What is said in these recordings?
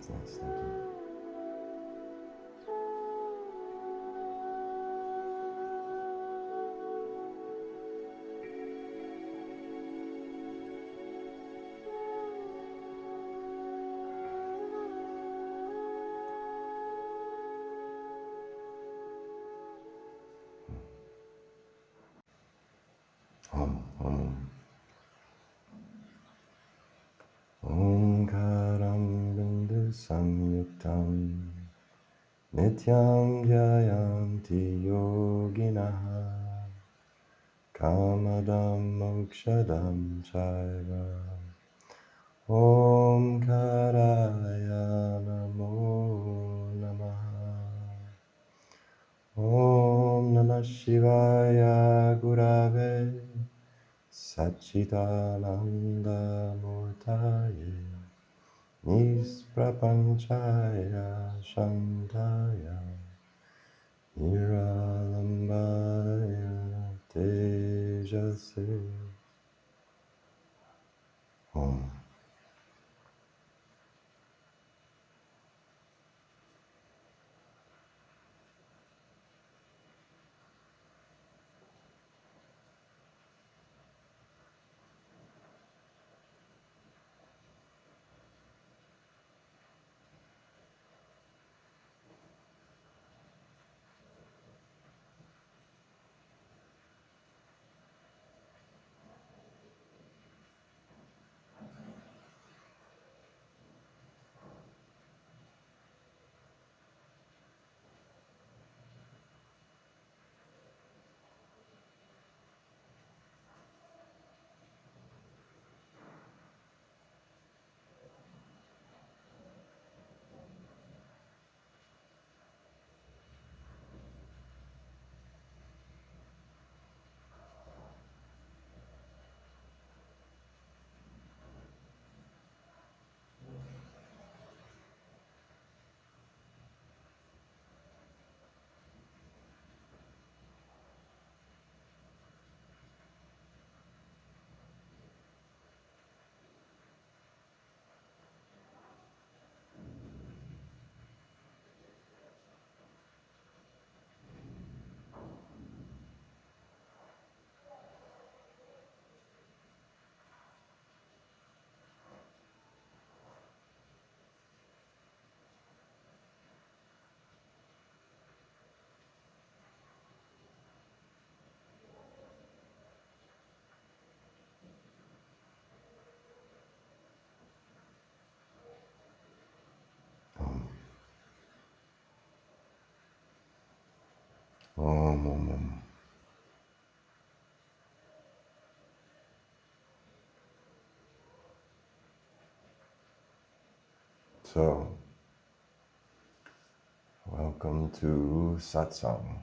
Yes, thank you. Om. Omkaram bindu samyuktam nityam dhyayanti yoginaha kamadam mokshadam chaiva Omkaraya namo namaha Om Namah Shivaya Gurave Satchitananda Murtaye Nisprapanchaya Shantaya Niralambaya Tejase Om. Om. Om. Om. Om. So, welcome to satsang.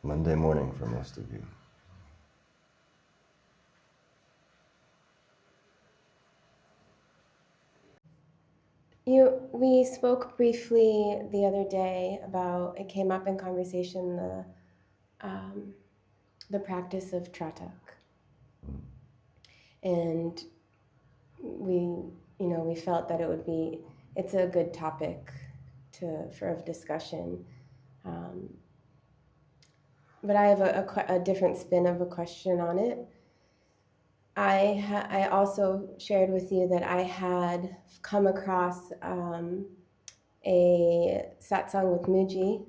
Monday morning for most of you. We spoke briefly the other day about, it came up in conversation, the practice of Trataka. And we felt that it's a good topic for discussion. But I have a different spin of a question on it. I also shared with you that I had come across a satsang with Muji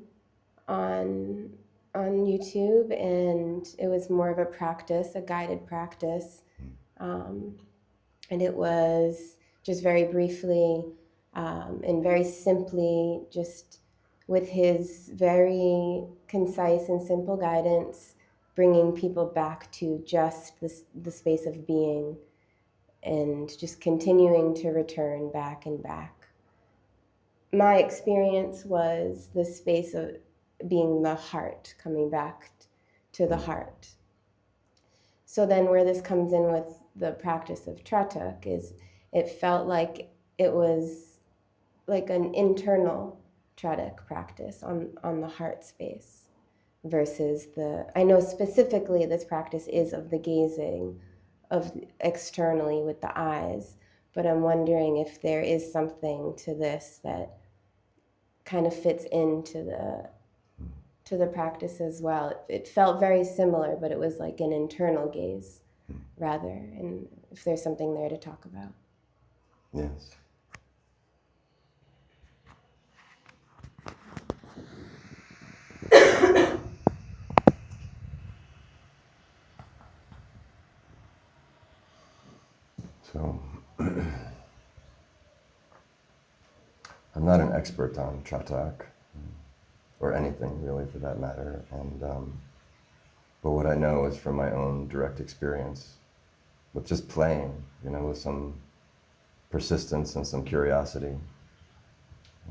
on YouTube, and it was more of a practice, a guided practice, and it was just very briefly and very simply, just with his very concise and simple guidance, bringing people back to just the space of being, and just continuing to return back and back. My experience was the space of being the heart, coming back to the heart. So then where this comes in with the practice of Trataka is, it felt like it was like an internal Trataka practice on the heart space, versus I know specifically this practice is of the gazing, of externally with the eyes, but I'm wondering if there is something to this that kind of fits into the practice as well. It felt very similar, but it was like an internal gaze rather, and if there's something there to talk about. Yes. So, I'm not an expert on Trataka, or anything really for that matter, and but what I know is from my own direct experience with just playing, with some persistence and some curiosity,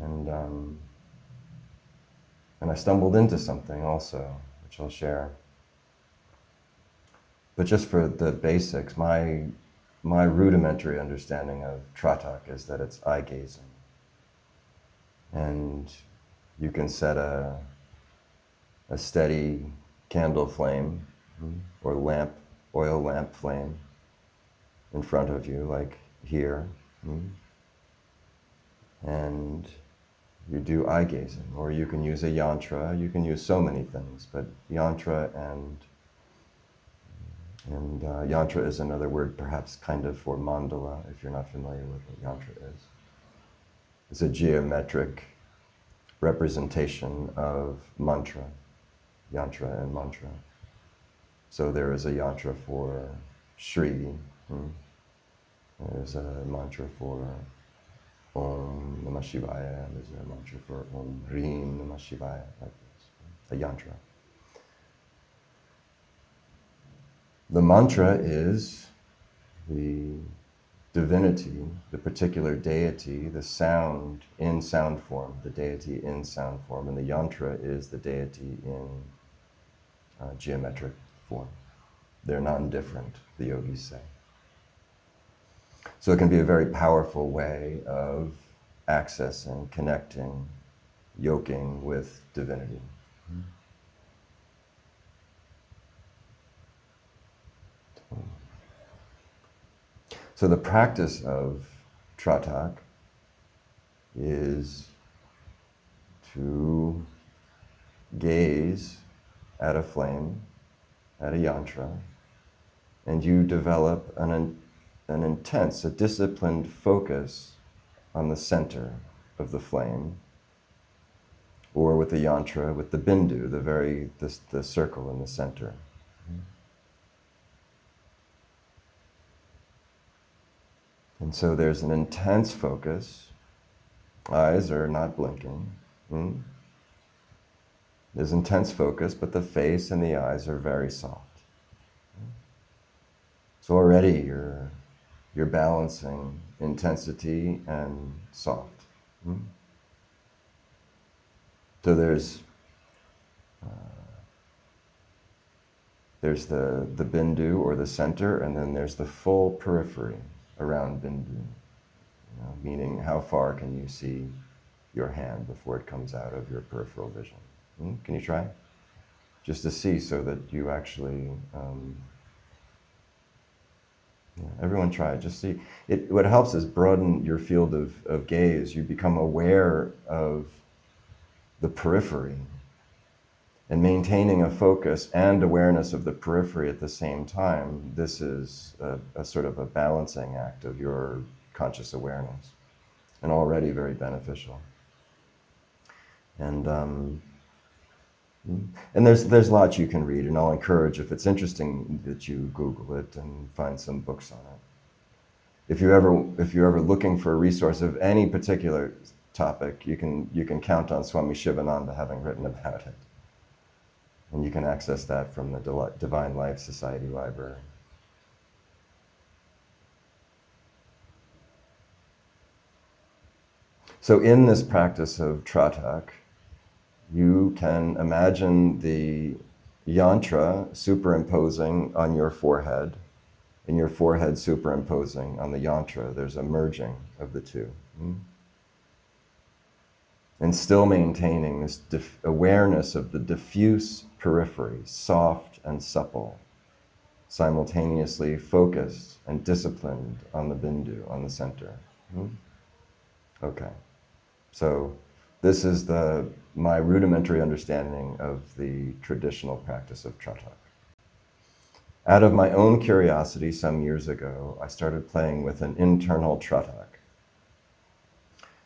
and I stumbled into something also, which I'll share. But just for the basics, my rudimentary understanding of Trataka is that it's eye gazing. And you can set a steady candle flame or oil lamp flame in front of you, like here. And you do eye gazing, or you can use a yantra. You can use so many things, but yantra and yantra is another word, perhaps kind of for mandala, if you're not familiar with what yantra is. It's a geometric representation of mantra, yantra and mantra. So there is a yantra for Shri. There's a mantra for Om Namah Shivaya. There's a mantra for Om Hrim Namah Shivaya, like this, a yantra. The mantra is the divinity, the particular deity, the sound in sound form, the deity in sound form, and the yantra is the deity in geometric form. They're non-different, the yogis say. So it can be a very powerful way of accessing, connecting, yoking with divinity. So the practice of Trataka is to gaze at a flame, at a yantra, and you develop an intense, a disciplined focus on the center of the flame, or with the yantra, with the bindu, the circle in the center. And so there's an intense focus. Eyes are not blinking. There's intense focus, but the face and the eyes are very soft. So already you're balancing intensity and soft. So there's the bindu or the center, and then there's the full periphery around bindu. Meaning how far can you see your hand before it comes out of your peripheral vision? Can you try? Just to see, so that you actually, everyone try, just see. What helps is broaden your field of gaze. You become aware of the periphery, and maintaining a focus and awareness of the periphery at the same time. This is a sort of a balancing act of your conscious awareness, and already very beneficial. And there's lots you can read, and I'll encourage, if it's interesting, that you Google it and find some books on it. If you're ever looking for a resource of any particular topic, you can count on Swami Shivananda having written about it, and you can access that from the Divine Life Society library. So in this practice of Trataka, you can imagine the yantra superimposing on your forehead, and your forehead superimposing on the yantra. There's a merging of the two. and still maintaining this awareness of the diffuse periphery, soft and supple, simultaneously focused and disciplined on the bindu, on the center. Okay, so this is my rudimentary understanding of the traditional practice of Trataka. Out of my own curiosity some years ago, I started playing with an internal Trataka,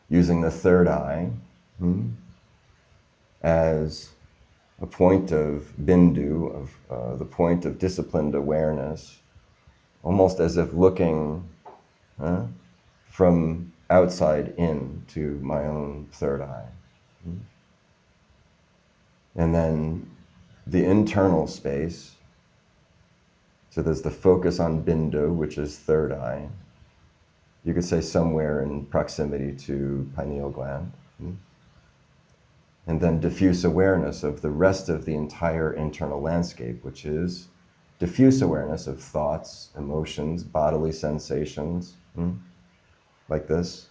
using the third eye as a point of bindu, of the point of disciplined awareness, almost as if looking from outside in to my own third eye. And then the internal space, so there's the focus on bindu, which is third eye. You could say somewhere in proximity to pineal gland. And then diffuse awareness of the rest of the entire internal landscape, which is diffuse awareness of thoughts, emotions, bodily sensations, like this.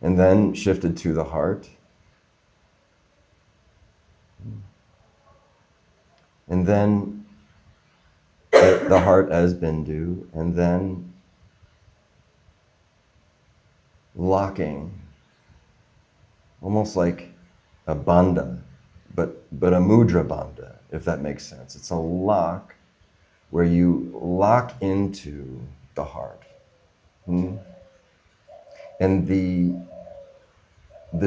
And then shifted to the heart. And then the heart as bindu, and then locking, almost like a bandha, but a mudra bandha, if that makes sense. It's a lock where you lock into the heart. And the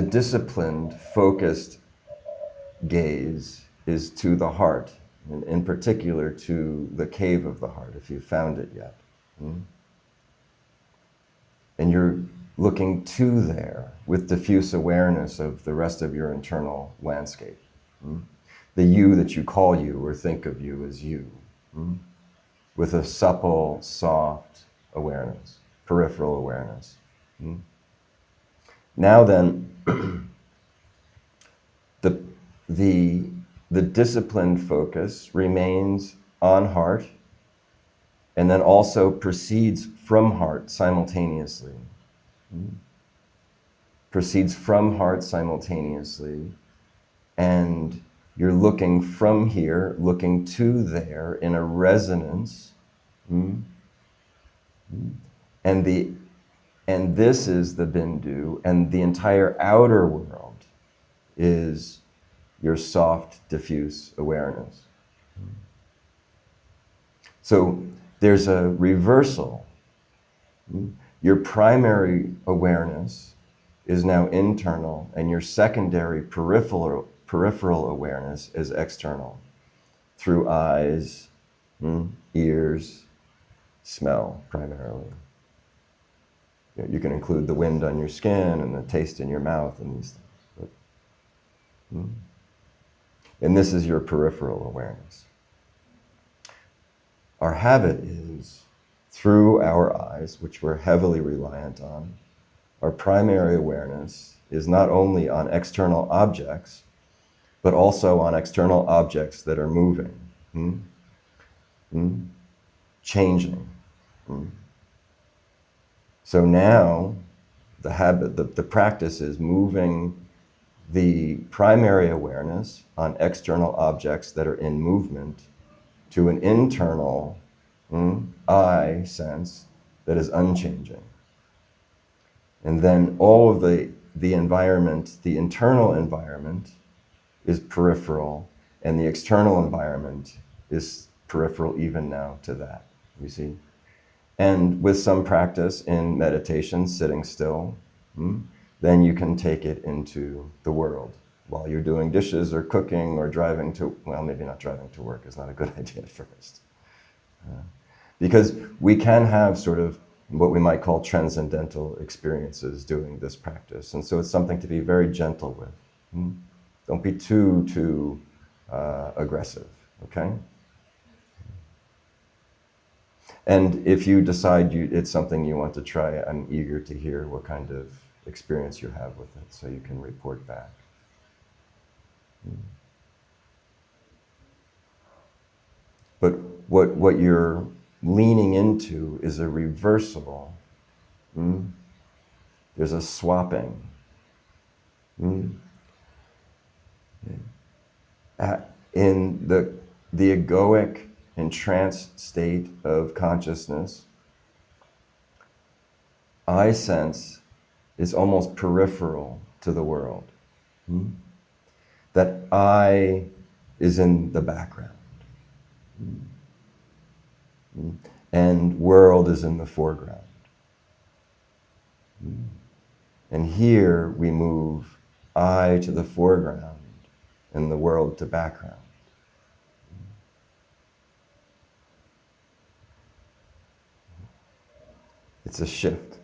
disciplined, focused gaze is to the heart, and in particular to the cave of the heart, if you've found it yet. And you're looking to there with diffuse awareness of the rest of your internal landscape. The you that you call you or think of you as you, with a supple, soft awareness, peripheral awareness. Now then, the disciplined focus remains on heart and then also proceeds from heart simultaneously. Proceeds from heart simultaneously, and you're looking from here, looking to there in a resonance. And this is the bindu, and the entire outer world is your soft, diffuse awareness. So there's a reversal. Your primary awareness is now internal, and your secondary peripheral awareness is external, through eyes, ears, smell primarily. You can include the wind on your skin and the taste in your mouth and these things. And this is your peripheral awareness. Our habit is, through our eyes, which we're heavily reliant on, our primary awareness is not only on external objects, but also on external objects that are moving, changing. So now the habit, the practice is moving the primary awareness on external objects that are in movement to an internal I sense that is unchanging. And then all of the environment, the internal environment is peripheral, and the external environment is peripheral even now to that, you see? And with some practice in meditation, sitting still, then you can take it into the world while you're doing dishes or cooking or driving to, well, maybe not driving to work is not a good idea at first. Because we can have sort of what we might call transcendental experiences doing this practice. And so it's something to be very gentle with. Don't be too aggressive, okay? And if you decide it's something you want to try, I'm eager to hear what kind of experience you have with it so you can report back. But what you're leaning into is a reversal There's a swapping. Mm. In the egoic entranced state of consciousness, I sense is almost peripheral to the world. Mm. That I is in the background. Mm. And world is in the foreground. Mm. And here we move I to the foreground and the world to background. It's a shift.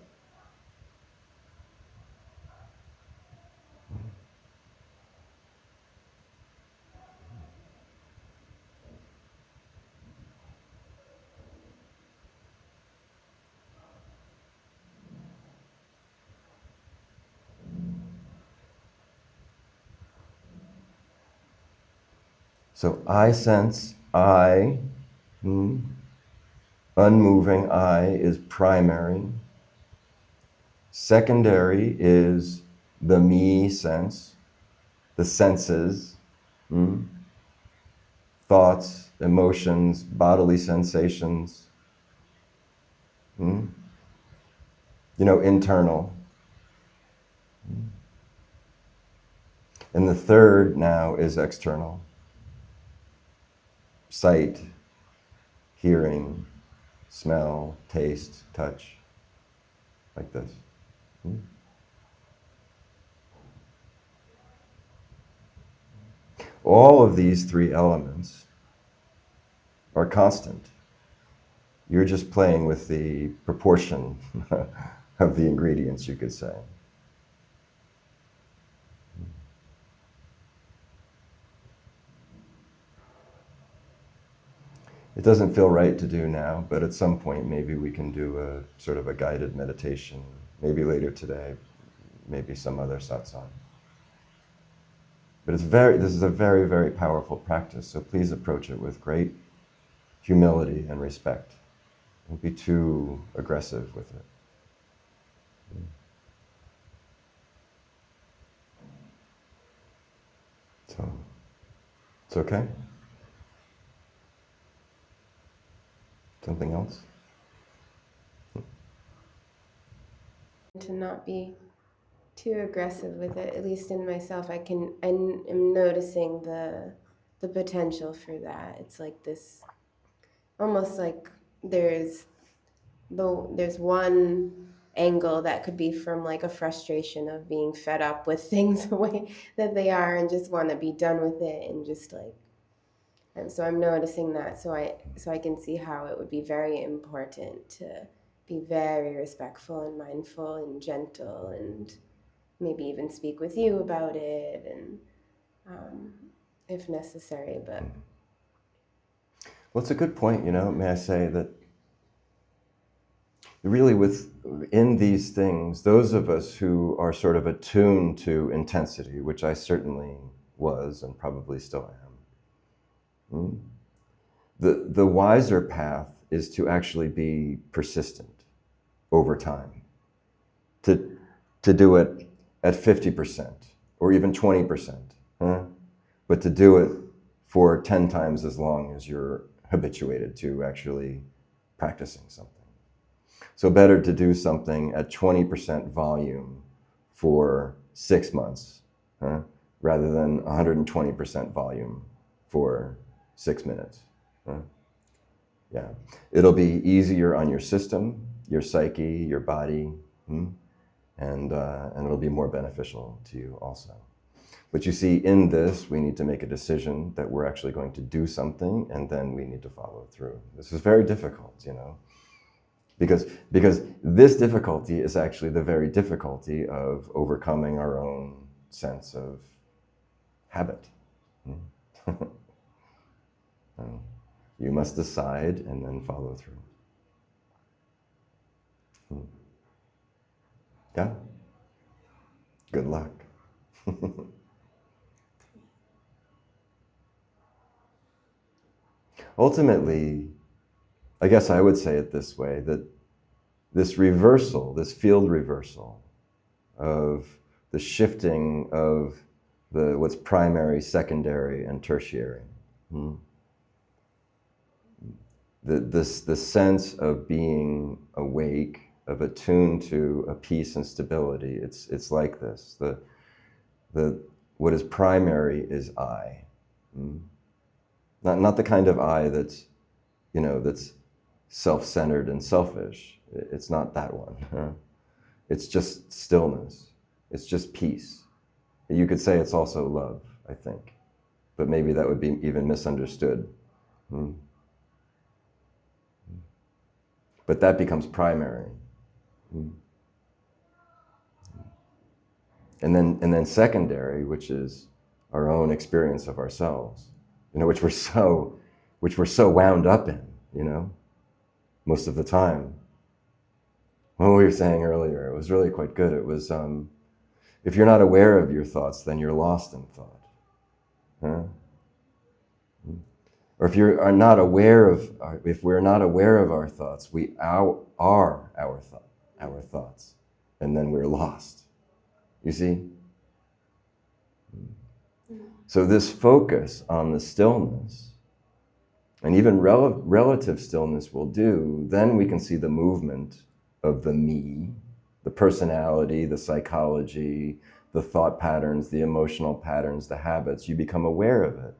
So I sense I, unmoving I is primary. Secondary is the me sense, the senses, thoughts, emotions, bodily sensations, internal. And the third now is external. Sight, hearing, smell, taste, touch, like this. All of these three elements are constant. You're just playing with the proportion of the ingredients, you could say. It doesn't feel right to do now, but at some point maybe we can do a sort of a guided meditation, maybe later today, maybe some other satsang. But this is a very, very powerful practice, so please approach it with great humility and respect. Don't be too aggressive with it. So, it's okay? Something else? To not be too aggressive with it, at least in myself. I'm noticing the potential for that. It's like this, almost like there's one angle that could be from like a frustration of being fed up with things the way that they are and just want to be done with it, and just like, and so I'm noticing that, so I can see how it would be very important to be very respectful and mindful and gentle, and maybe even speak with you about it, and if necessary. But Well, it's a good point, may I say that really in these things, those of us who are sort of attuned to intensity, which I certainly was and probably still am, the wiser path is to actually be persistent over time, to do it at 50% or even 20%, but to do it for 10 times as long as you're habituated to actually practicing something. So better to do something at 20% volume for 6 months, rather than 120% volume for 6 minutes. Yeah, it'll be easier on your system, your psyche, your body, and it'll be more beneficial to you also. But you see, in this, we need to make a decision that we're actually going to do something, and then we need to follow through. This is very difficult, because this difficulty is actually the very difficulty of overcoming our own sense of habit. You must decide and then follow through. Yeah? Good luck. Ultimately, I guess I would say it this way, that this reversal, this field reversal, of the shifting of what's primary, secondary, and tertiary. The sense of being awake, of attuned to a peace and stability. It's like this. What is primary is I. Not the kind of I that's, that's self-centered and selfish. It's not that one. It's just stillness. It's just peace. You could say it's also love, I think, but maybe that would be even misunderstood. But that becomes primary. And then secondary, which is our own experience of ourselves, which we're so wound up in, most of the time. What we were saying earlier, it was really quite good. It was, if you're not aware of your thoughts, then you're lost in thought. Huh? Or if we're not aware of our thoughts, we are our thoughts, and then we're lost. You see? So this focus on the stillness, and even relative stillness will do, then we can see the movement of the me, the personality, the psychology, the thought patterns, the emotional patterns, the habits. You become aware of it.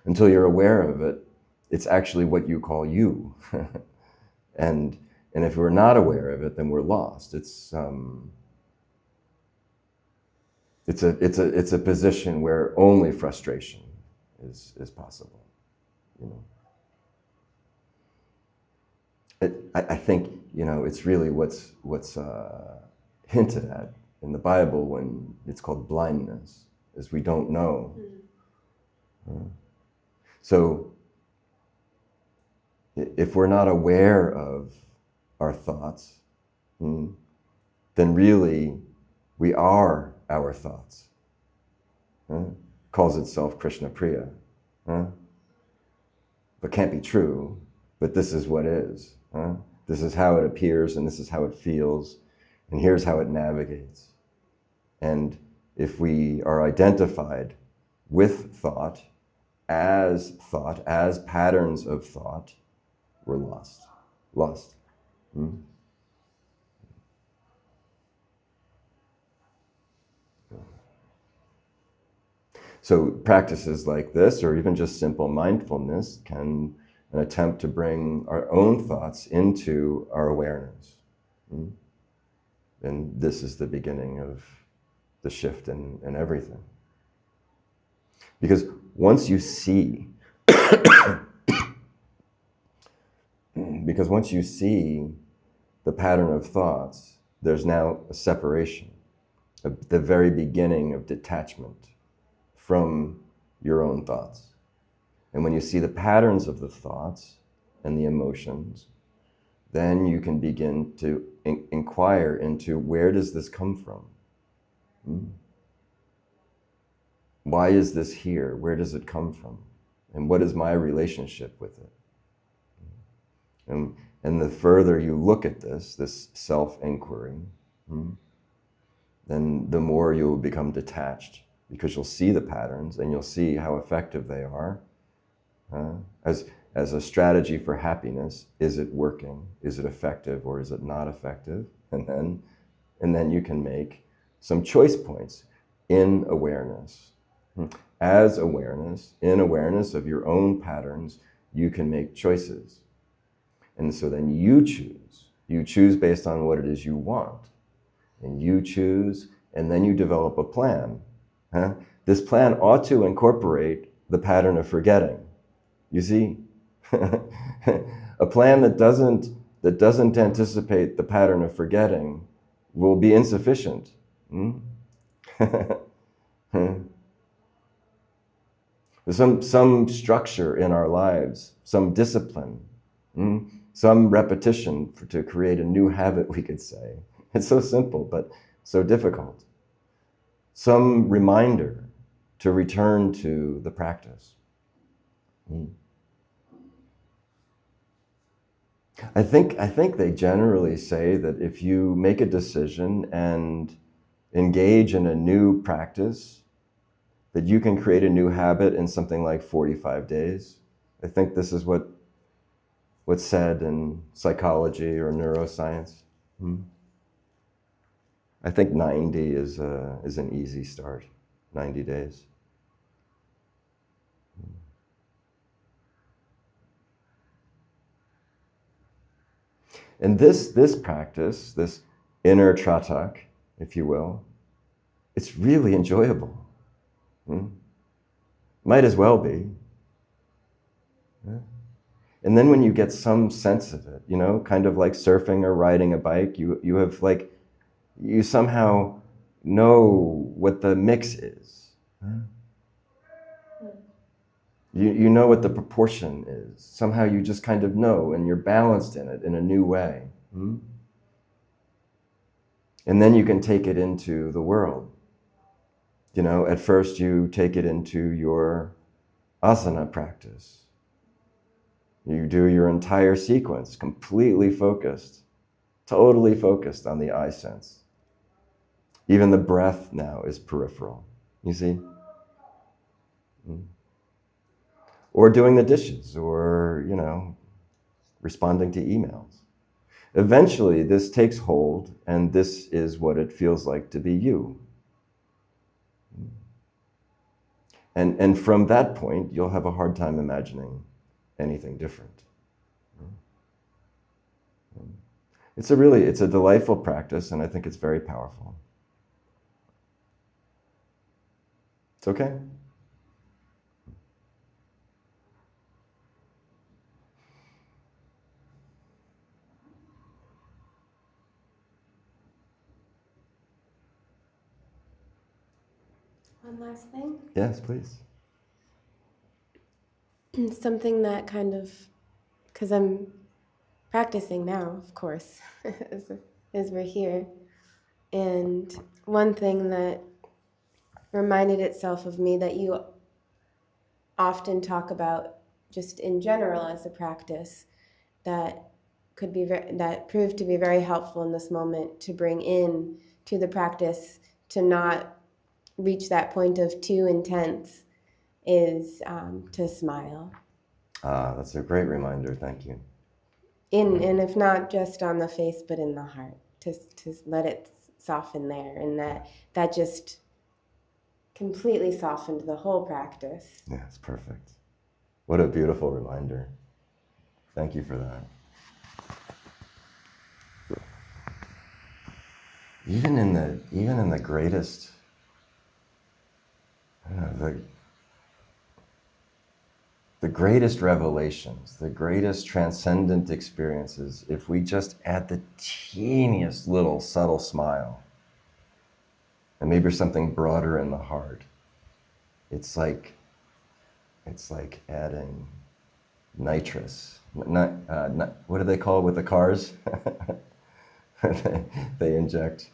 Until you're aware of it, it's actually what you call you. and if we're not aware of it, then we're lost. It's a position where only frustration is possible. I think it's really what's hinted at in the Bible when it's called blindness, is we don't know. So if we're not aware of our thoughts, then really we are our thoughts. Calls itself Krishna Priya. But can't be true, but this is what is. This is how it appears, and this is how it feels, and here's how it navigates. And if we are identified with thought, as patterns of thought, we're lost. So practices like this, or even just simple mindfulness, can attempt to bring our own thoughts into our awareness. And this is the beginning of the shift in everything. Because once you see the pattern of thoughts, there's now a separation, the very beginning of detachment from your own thoughts. And when you see the patterns of the thoughts and the emotions, then you can begin to inquire into, where does this come from? Why is this here? Where does it come from? And what is my relationship with it? And the further you look at this self-inquiry, then the more you will become detached, because you'll see the patterns and you'll see how effective they are. As a strategy for happiness, is it working? Is it effective, or is it not effective? And then you can make some choice points in awareness. As awareness, in awareness of your own patterns, you can make choices. And so then you choose based on what it is you want. And you choose, and then you develop a plan. This plan ought to incorporate the pattern of forgetting. You see? A plan that doesn't anticipate the pattern of forgetting will be insufficient. Some structure in our lives, some discipline, some repetition to create a new habit, we could say. It's so simple, but so difficult. Some reminder to return to the practice. I think they generally say that if you make a decision and engage in a new practice, that you can create a new habit in something like 45 days. I think this is what's said in psychology or neuroscience. I think 90 is an easy start, 90 days. And this practice, this inner Trataka, if you will, it's really enjoyable. Might as well be. And then when you get some sense of it, kind of like surfing or riding a bike, you have like, you somehow know what the mix is. You know what the proportion is. Somehow you just kind of know, and you're balanced in it in a new way. And then you can take it into the world. At first you take it into your asana practice. You do your entire sequence completely focused, totally focused on the eye sense. Even the breath now is peripheral, you see? Or doing the dishes, or, responding to emails. Eventually, this takes hold, and this is what it feels like to be you. And from that point, you'll have a hard time imagining anything different. It's a delightful practice, and I think it's very powerful. It's okay. One last thing. Yes, please. Something that kind of, because I'm practicing now, of course, as we're here. And one thing that reminded itself of me that you often talk about just in general as a practice that that proved to be very helpful in this moment to bring in to the practice, to not reach that point of too intense, is to smile. That's a great reminder. Thank you. And if not just on the face, but in the heart, to let it soften there, and that just completely softened the whole practice. Yeah, it's perfect. What a beautiful reminder. Thank you for that. Even in the greatest, the greatest revelations, the greatest transcendent experiences, if we just add the teeniest little subtle smile, and maybe something broader in the heart, it's like adding nitrous. What do they call it with the cars? they inject.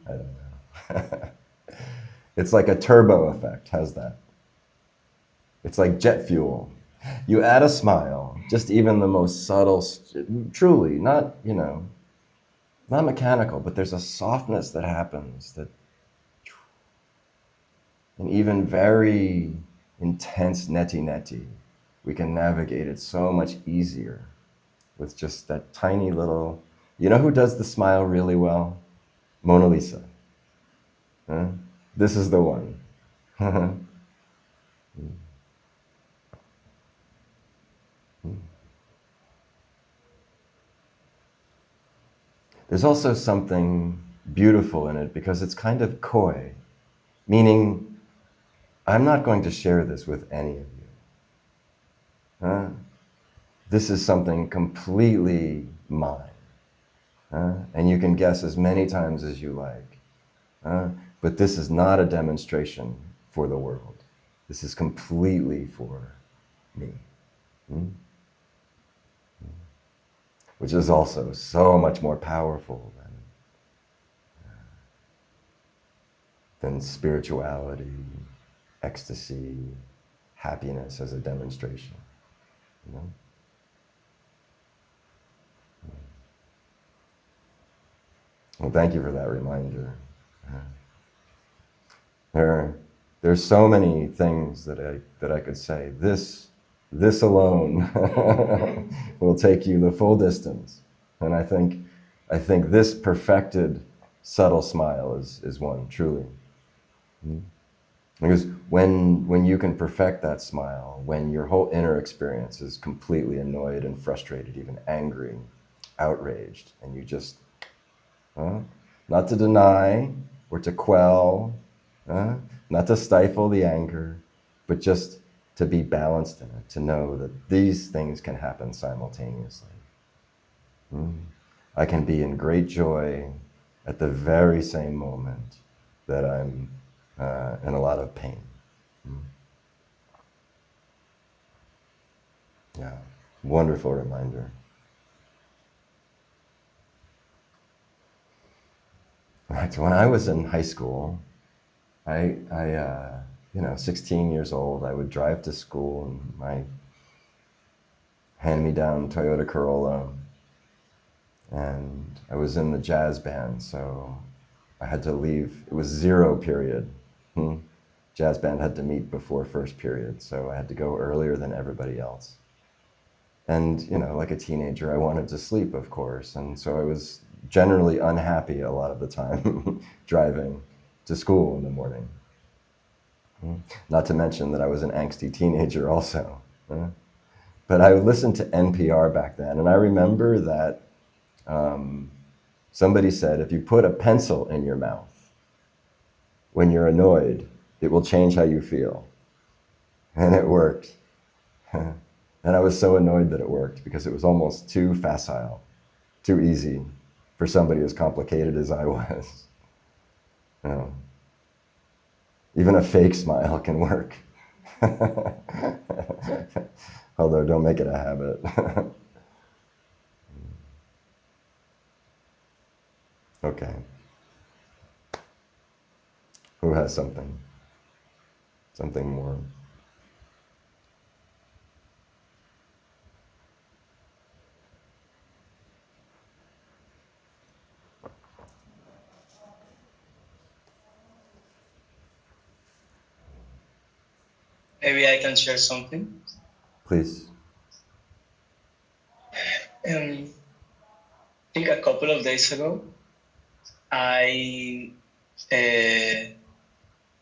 I don't know. It's like a turbo effect. How's that? It's like jet fuel. You add a smile, just even the most subtle, truly, not mechanical, but there's a softness that happens that, and even very intense neti, we can navigate it so much easier with just that tiny little, who does the smile really well? Mona Lisa. Huh? This is the one. There's also something beautiful in it because it's kind of coy, meaning I'm not going to share this with any of you. This is something completely mine. And you can guess as many times as you like. But this is not a demonstration for the world. This is completely for me. Which is also so much more powerful than spirituality, ecstasy, happiness as a demonstration. Well, thank you for that reminder. There's so many things that I could say. This alone will take you the full distance. And I think this perfected subtle smile is one, truly. Because when you can perfect that smile, when your whole inner experience is completely annoyed and frustrated, even angry, outraged, and you just, not to deny or to quell, not to stifle the anger, but just to be balanced in it, to know that these things can happen simultaneously. I can be in great joy at the very same moment that I'm in a lot of pain. Yeah, wonderful reminder. Right, when I was in high school, I 16 years old, I would drive to school in my hand-me-down Toyota Corolla, and I was in the jazz band, so I had to leave. It was zero period. Jazz band had to meet before first period, so I had to go earlier than everybody else. And, like a teenager, I wanted to sleep, of course, and so I was generally unhappy a lot of the time driving to school in the morning. Not to mention that I was an angsty teenager also. But I would listen to NPR back then, and I remember that somebody said, if you put a pencil in your mouth when you're annoyed, it will change how you feel. And it worked. And I was so annoyed that it worked because it was almost too facile, too easy for somebody as complicated as I was. Even a fake smile can work. Although don't make it a habit. Okay. Who has something? Something more? Maybe I can share something. Please. I think a couple of days ago, I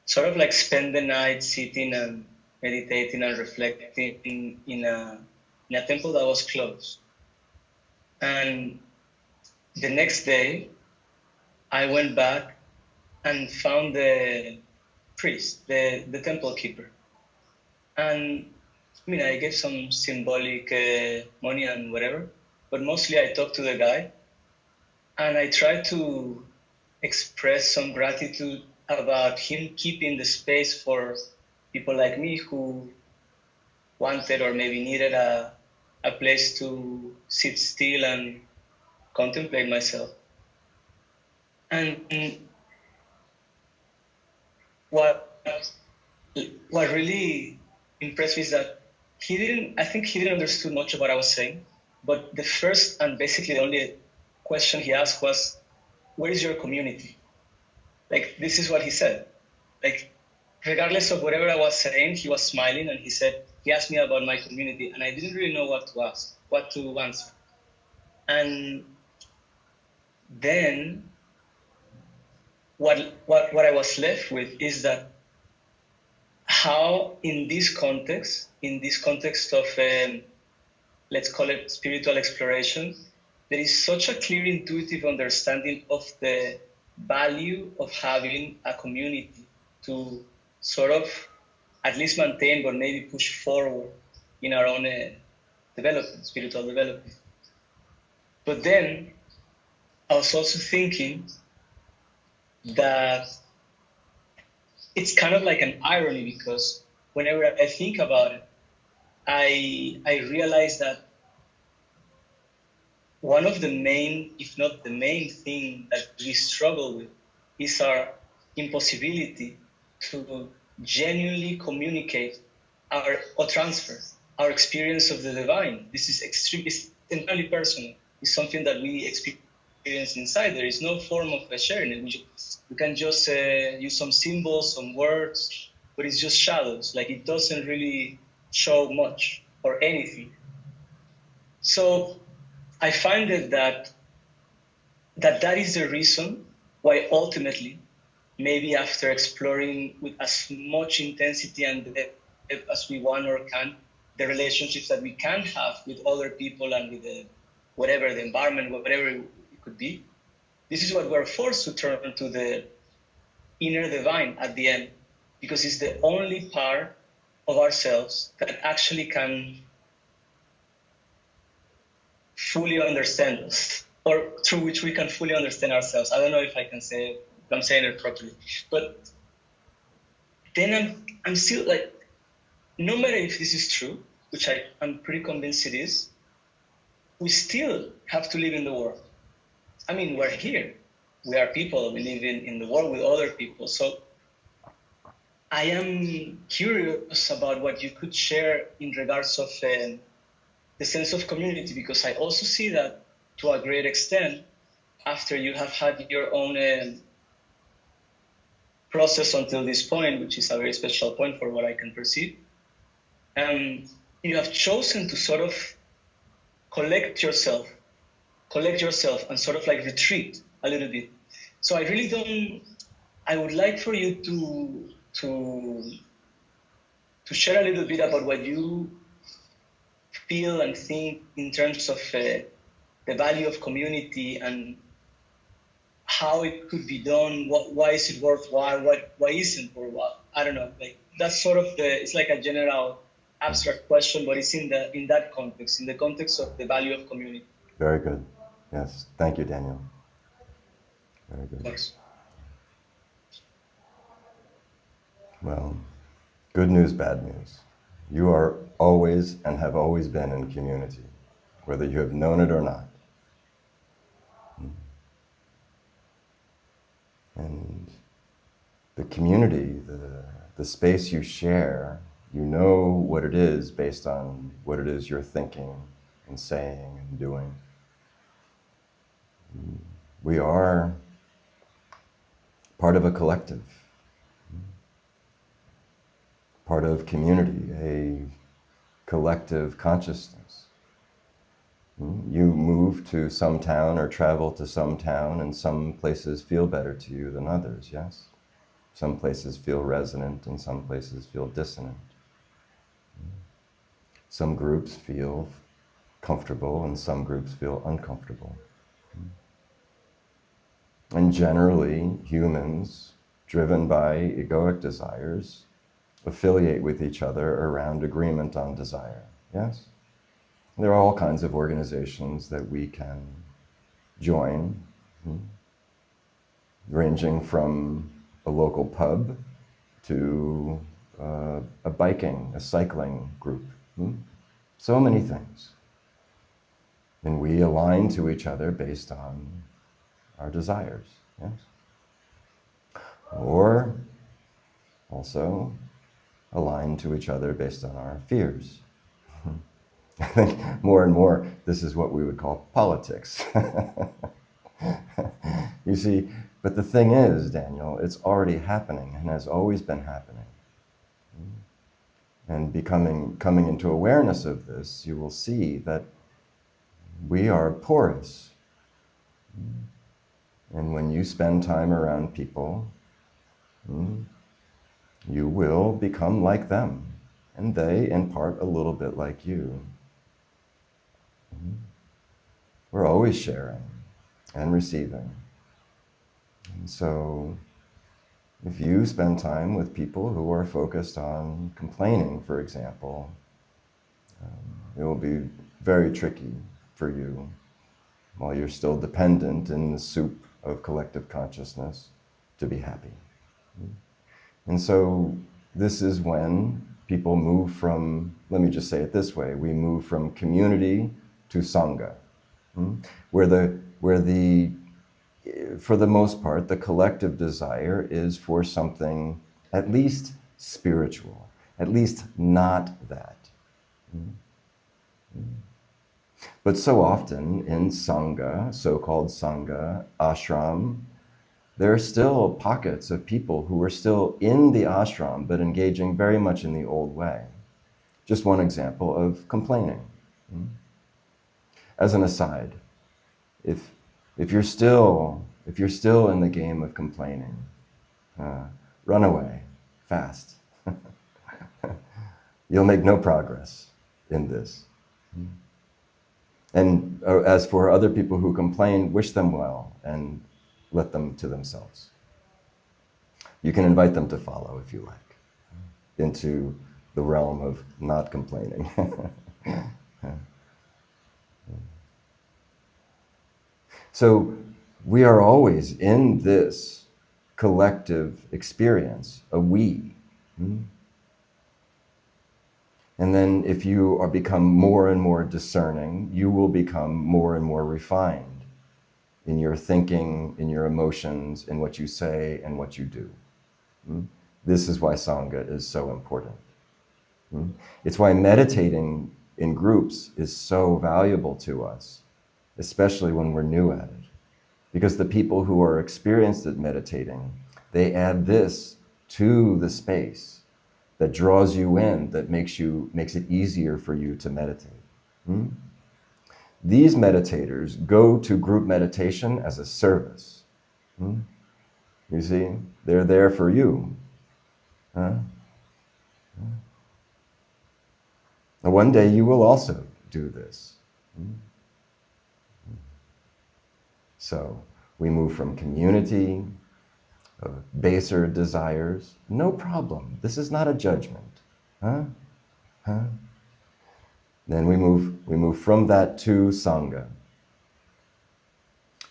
sort of like spent the night sitting and meditating and reflecting in a temple that was closed. And the next day, I went back and found the priest, the temple keeper. And I gave some symbolic money and whatever, but mostly I talked to the guy and I tried to express some gratitude about him keeping the space for people like me who wanted or maybe needed a place to sit still and contemplate myself. And what really impressed me is that I think he didn't understand much of what I was saying, but the first and basically the only question he asked was, where is your community? Like, this is what he said. Like, regardless of whatever I was saying, he was smiling and he asked me about my community and I didn't really know what to ask, what to answer. And then what I was left with is that how in this context of, let's call it spiritual exploration, there is such a clear intuitive understanding of the value of having a community to sort of at least maintain but maybe push forward in our own development, spiritual development. But then I was also thinking that it's kind of like an irony because whenever I think about it, I realize that one of the main, if not the main thing that we struggle with is our impossibility to genuinely communicate or transfer our experience of the divine. This is entirely personal. It's something that we experience experience inside. There is no form of sharing it. We can just use some symbols, some words, but it's just shadows. Like it doesn't really show much or anything. So I find that is the reason why ultimately, maybe after exploring with as much intensity and depth as we want or can, the relationships that we can have with other people and with whatever the environment, whatever it could be, this is what we're forced to turn to the inner divine at the end, because it's the only part of ourselves that actually can fully understand us, or through which we can fully understand ourselves. I don't know if I'm saying it properly, but then I'm still like, no matter if this is true, which I'm pretty convinced it is, we still have to live in the world. I mean, we're here. We are people. We live in the world with other people. So I am curious about what you could share in regards of the sense of community, because I also see that to a great extent, after you have had your own process until this point, which is a very special point for what I can perceive, you have chosen to sort of collect yourself and sort of like retreat a little bit. So I would like for you to share a little bit about what you feel and think in terms of the value of community and how it could be done. Why is it worthwhile? Why isn't worthwhile? I don't know. Like that's sort of it's like a general abstract question, but it's in that context, in the context of the value of community. Very good. Yes. Thank you, Daniel. Very good. Of course. Well, good news, bad news. You are always and have always been in community, whether you have known it or not. And the community, the space you share, you know what it is based on what it is you're thinking and saying and doing. We are part of a collective, part of community, a collective consciousness. You move to some town or travel to some town, and some places feel better to you than others, yes? Some places feel resonant and some places feel dissonant. Some groups feel comfortable and some groups feel uncomfortable. And generally, humans, driven by egoic desires, affiliate with each other around agreement on desire, yes? There are all kinds of organizations that we can join, ranging from a local pub to a biking, a cycling group. So many things. And we align to each other based on our desires, yes? Or also align to each other based on our fears. I think more and more, this is what we would call politics. You see, but the thing is, Daniel, it's already happening and has always been happening. And coming into awareness of this, you will see that we are porous. And when you spend time around people, you will become like them, and they, in part, a little bit like you. We're always sharing and receiving. And so, if you spend time with people who are focused on complaining, for example, it will be very tricky for you while you're still dependent in the soup of collective consciousness to be happy. And so this is when people move from, let me just say it this way, we move from community to Sangha, where for the most part, the collective desire is for something at least spiritual, at least not that. But so often in Sangha, so-called Sangha, ashram, there are still pockets of people who are still in the ashram, but engaging very much in the old way. Just one example of complaining. As an aside, if you're still in the game of complaining, run away fast. You'll make no progress in this. And as for other people who complain, wish them well and let them to themselves. You can invite them to follow if you like, into the realm of not complaining. So we are always in this collective experience, a we. And then if you are become more and more discerning, you will become more and more refined in your thinking, in your emotions, in what you say and what you do. This is why Sangha is so important. It's why meditating in groups is so valuable to us, especially when we're new at it. Because the people who are experienced at meditating, they add this to the space that draws you in, that makes it easier for you to meditate. These meditators go to group meditation as a service. You see, they're there for you. And one day you will also do this. So we move from community, baser desires, no problem. This is not a judgment. Then we move from that to Sangha.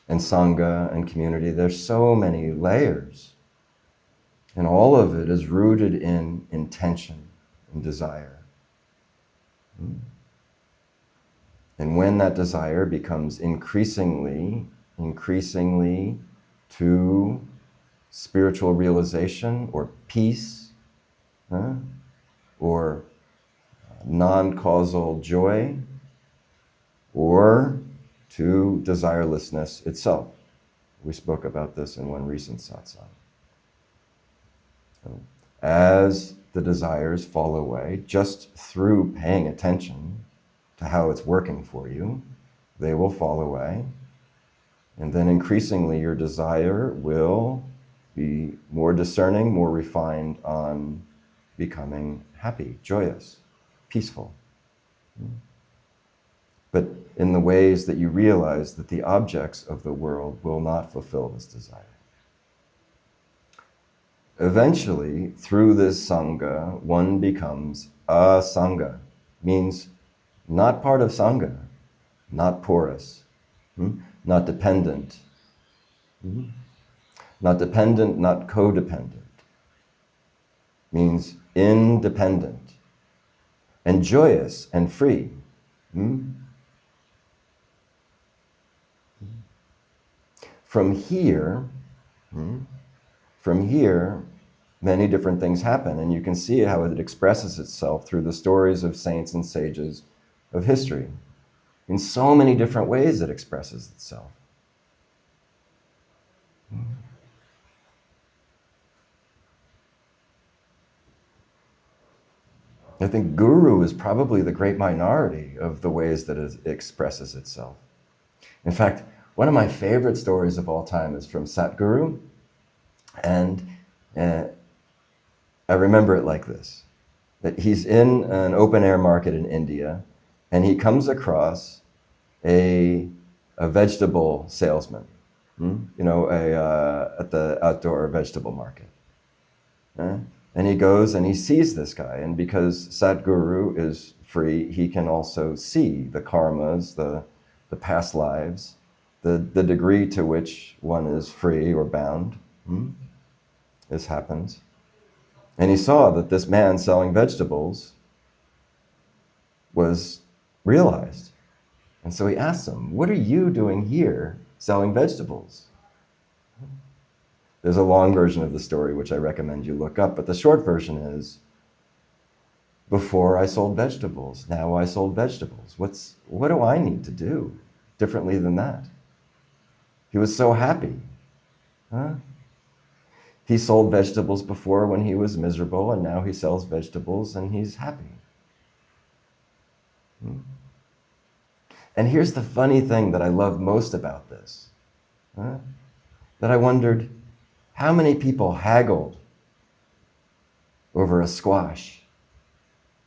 And Sangha and community, there's so many layers. And all of it is rooted in intention and desire. And when that desire becomes increasingly to spiritual realization or peace, or non-causal joy, or to desirelessness itself. We spoke about this in one recent satsang. As the desires fall away, just through paying attention to how it's working for you, they will fall away. And then increasingly your desire will be more discerning, more refined on becoming happy, joyous, peaceful. But in the ways that you realize that the objects of the world will not fulfill this desire. Eventually, through this Sangha, one becomes Asanga, means not part of Sangha, not porous, not dependent, not codependent, means independent and joyous and free. From here, many different things happen, and you can see how it expresses itself through the stories of saints and sages of history. In so many different ways it expresses itself. I think guru is probably the great minority of the ways that it expresses itself. In fact, one of my favorite stories of all time is from Satguru, and I remember it like this, that he's in an open-air market in India, and he comes across a vegetable salesman, at the outdoor vegetable market. And he goes and he sees this guy, and because Sadhguru is free, he can also see the karmas, the past lives, the degree to which one is free or bound. This happens. And he saw that this man selling vegetables was realized. And so he asked him, "What are you doing here selling vegetables?" There's a long version of the story which I recommend you look up, but the short version is, Before I sold vegetables. Now I sold vegetables. What do I need to do differently than that? He was so happy. Huh? He sold vegetables before when he was miserable, and now he sells vegetables and he's happy. And here's the funny thing that I love most about this, huh? That I wondered, how many people haggled over a squash,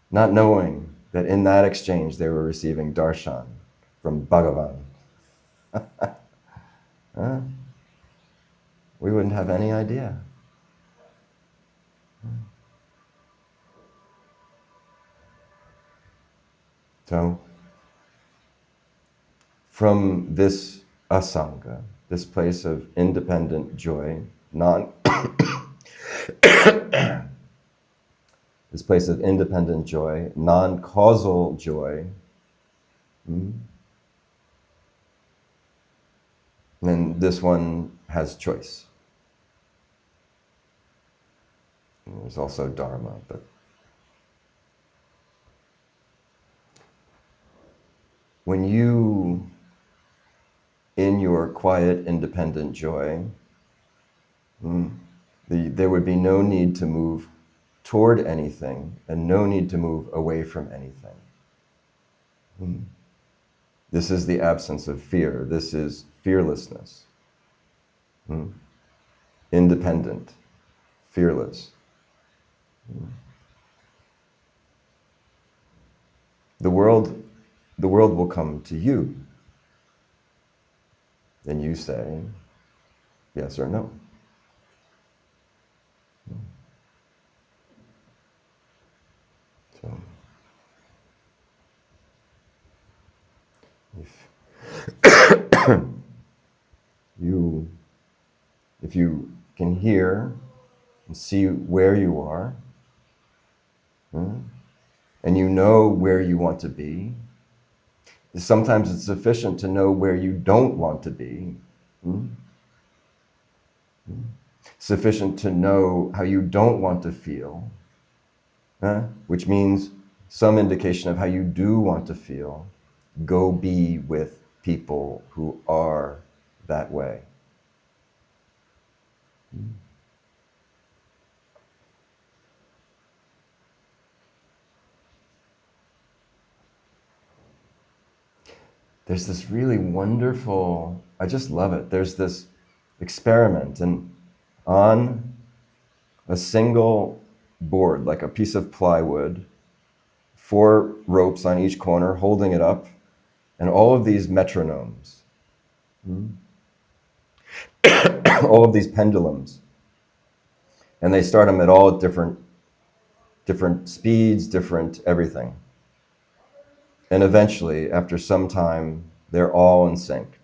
not knowing that in that exchange they were receiving darshan from Bhagavan? Huh? We wouldn't have any idea. So, from this Asanga, this place of independent joy, this place of independent joy, non-causal joy, and this one has choice. And there's also dharma, but when you, in your quiet, independent joy, there would be no need to move toward anything and no need to move away from anything. This is the absence of fear. This is fearlessness. Independent, fearless. The world will come to you. And you say yes or no. So, if you can hear and see where you are, and you know where you want to be, sometimes it's sufficient to know where you don't want to be. Sufficient to know how you don't want to feel, which means some indication of how you do want to feel. Go be with people who are that way. There's this really wonderful, I just love it. There's this experiment, and on a single board, like a piece of plywood, 4 ropes on each corner holding it up, and all of these metronomes, all of these pendulums. And they start them at all different speeds, different everything. And eventually, after some time, they're all in sync.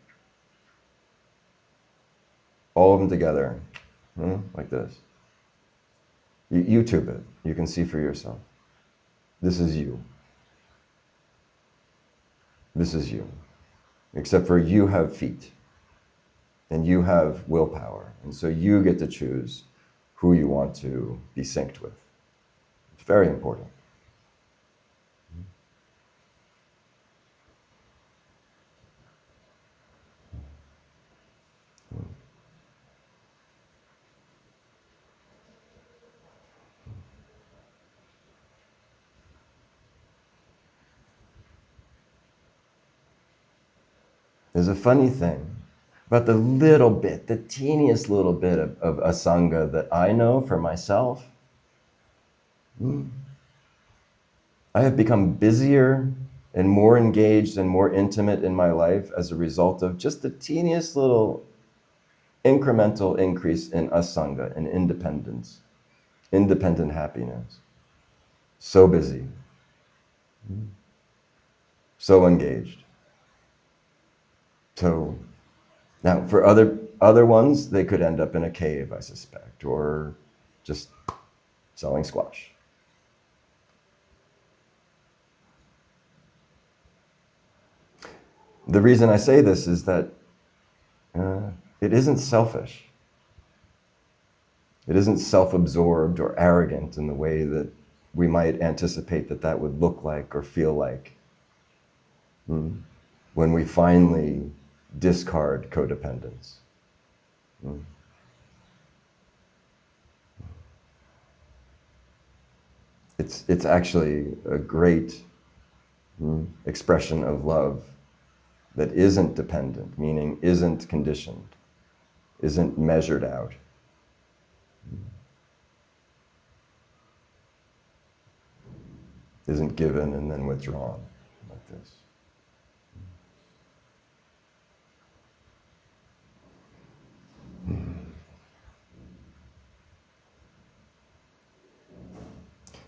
All of them together, like this. YouTube it. You can see for yourself. This is you. This is you. Except for you have feet. And you have willpower. And so you get to choose who you want to be synced with. It's very important. There's a funny thing about the little bit, the teeniest little bit of Asanga that I know for myself. I have become busier and more engaged and more intimate in my life as a result of just the teeniest little incremental increase in Asanga and independence, independent happiness. So busy, so engaged. So now for other ones, they could end up in a cave, I suspect, or just selling squash. The reason I say this is that it isn't selfish. It isn't self-absorbed or arrogant in the way that we might anticipate that that would look like or feel like when we finally discard codependence. It's actually a great expression of love that isn't dependent, meaning isn't conditioned, isn't measured out. Isn't given and then withdrawn like this.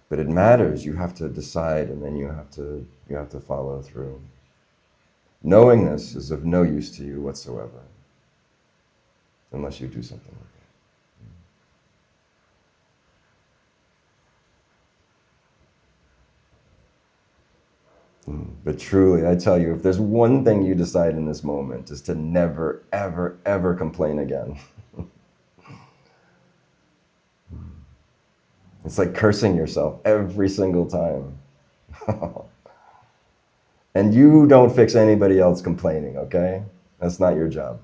But it matters. You have to decide, and then you have to follow through. Knowing this is of no use to you whatsoever, unless you do something with it. But truly, I tell you, if there's one thing you decide in this moment, is to never, ever, ever complain again. It's like cursing yourself every single time. And you don't fix anybody else complaining, okay? That's not your job.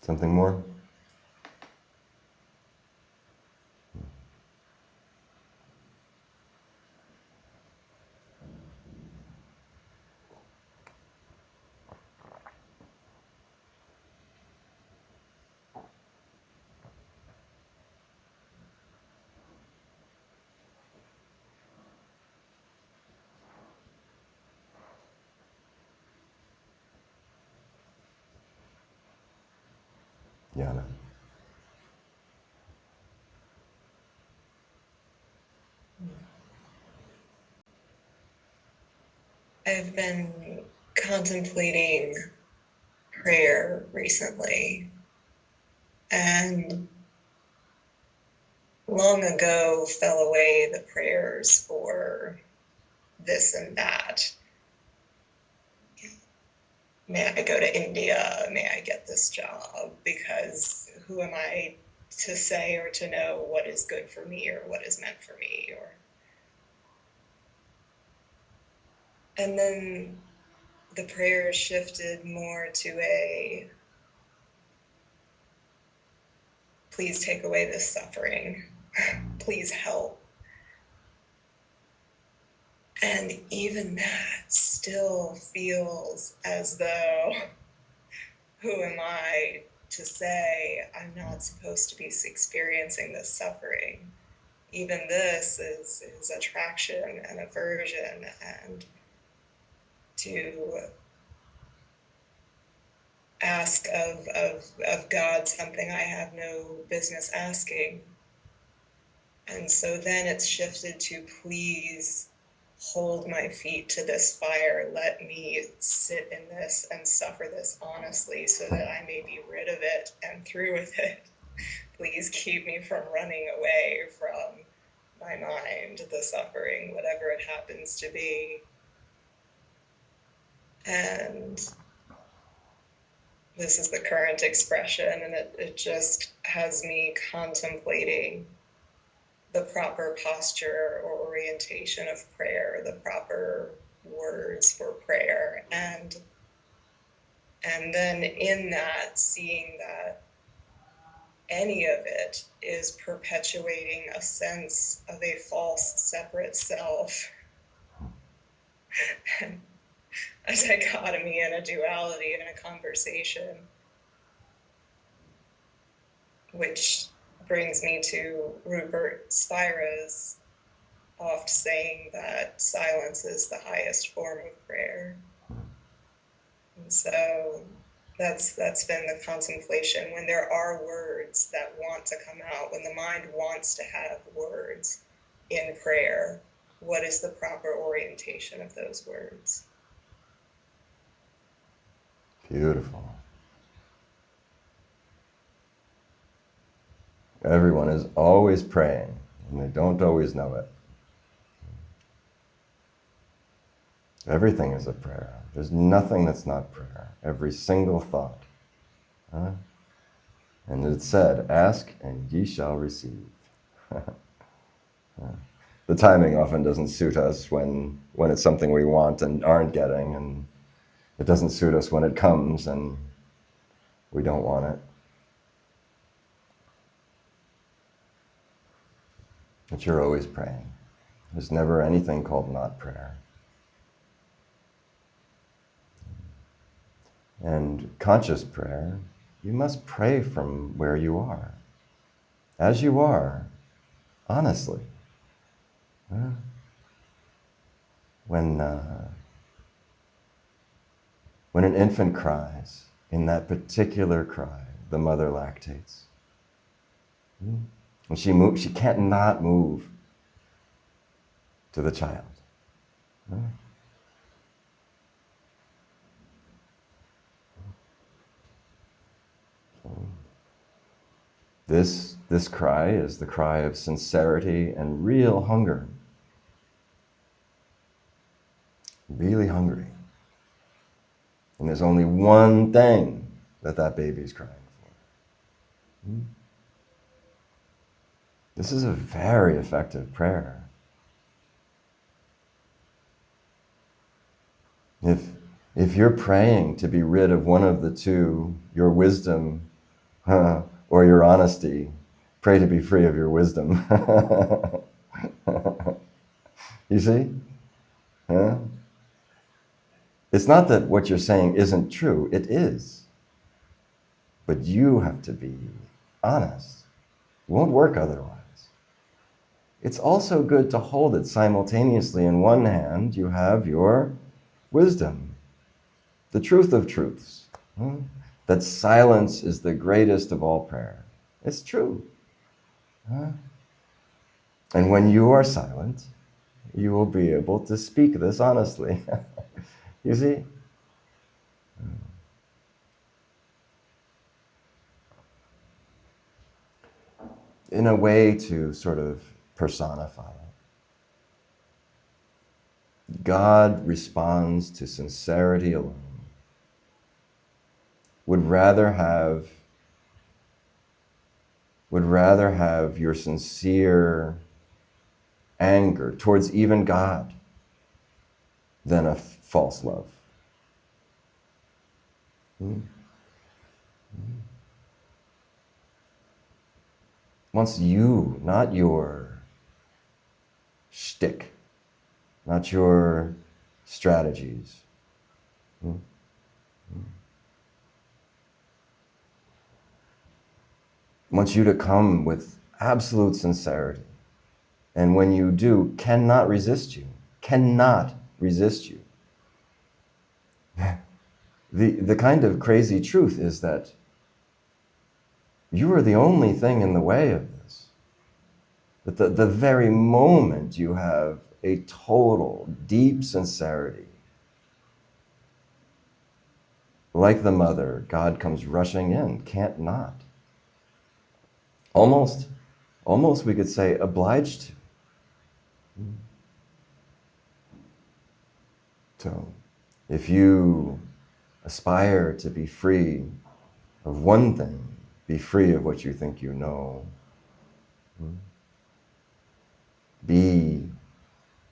Something more? Yana. I've been contemplating prayer recently, and long ago fell away the prayers for this and that. May I go to India? May I get this job? Because who am I to say or to know what is good for me or what is meant for me? And then the prayer shifted more to a, please take away this suffering. Please help. And even that still feels as though, who am I to say I'm not supposed to be experiencing this suffering? Even this is attraction and aversion, and to ask of God something I have no business asking. And so then it's shifted to, please hold my feet to this fire. Let me sit in this and suffer this honestly so that I may be rid of it and through with it. Please keep me from running away from my mind, the suffering, whatever it happens to be. And this is the current expression, and it just has me contemplating the proper posture or orientation of prayer, the proper words for prayer, and then in that, seeing that any of it is perpetuating a sense of a false separate self, a dichotomy and a duality in a conversation, which brings me to Rupert Spira's oft saying that silence is the highest form of prayer. And so that's been the contemplation. When there are words that want to come out, when the mind wants to have words in prayer, what is the proper orientation of those words? Beautiful. Everyone is always praying, and they don't always know it. Everything is a prayer. There's nothing that's not prayer. Every single thought. Huh? And it said, ask and ye shall receive. The timing often doesn't suit us when it's something we want and aren't getting, and it doesn't suit us when it comes and we don't want it. But you're always praying. There's never anything called not prayer. And conscious prayer, you must pray from where you are. As you are, honestly. When an infant cries, in that particular cry, the mother lactates. And she can't not move to the child. This cry is the cry of sincerity and real hunger. Really hungry. And there's only one thing that baby's crying for. This is a very effective prayer. If you're praying to be rid of one of the two, your wisdom or your honesty, pray to be free of your wisdom. You see? Huh? It's not that what you're saying isn't true, it is. But you have to be honest. It won't work otherwise. It's also good to hold it simultaneously. In one hand, you have your wisdom, the truth of truths, that silence is the greatest of all prayer. It's true. And when you are silent, you will be able to speak this honestly. You see? In a way to sort of personify it, God responds to sincerity alone. Would rather have your sincere anger towards even God than a false love. Wants you, not your shtick, not your strategies. Wants you to come with absolute sincerity. And when you do, cannot resist you. Cannot resist you. The kind of crazy truth is that you are the only thing in the way of this. That the very moment you have a total, deep sincerity, like the mother, God comes rushing in, can't not. Almost we could say obliged to. So, if you aspire to be free of one thing, be free of what you think you know. Be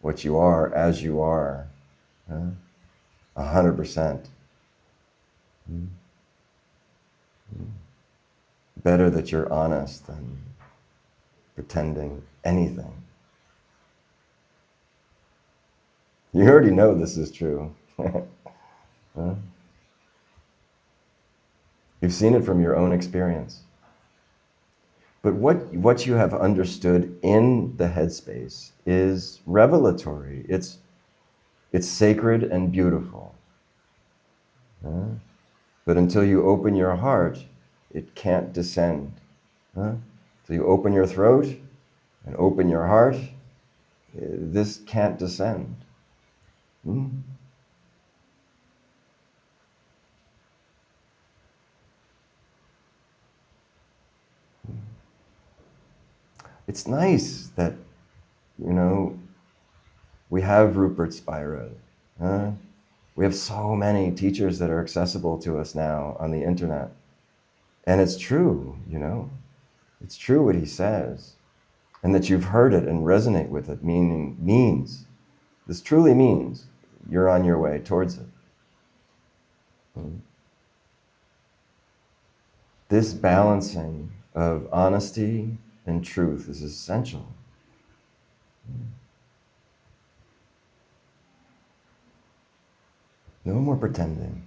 what you are as you are, 100%. Better that you're honest than pretending anything. You already know this is true. You've seen it from your own experience. But what you have understood in the headspace is revelatory. It's sacred and beautiful. But until you open your heart, it can't descend. So you open your throat and open your heart, this can't descend. It's nice that, we have Rupert Spira. We have so many teachers that are accessible to us now on the internet. And it's true, It's true what he says. And that you've heard it and resonate with it this truly means you're on your way towards it. This balancing of honesty and truth is essential. No more pretending.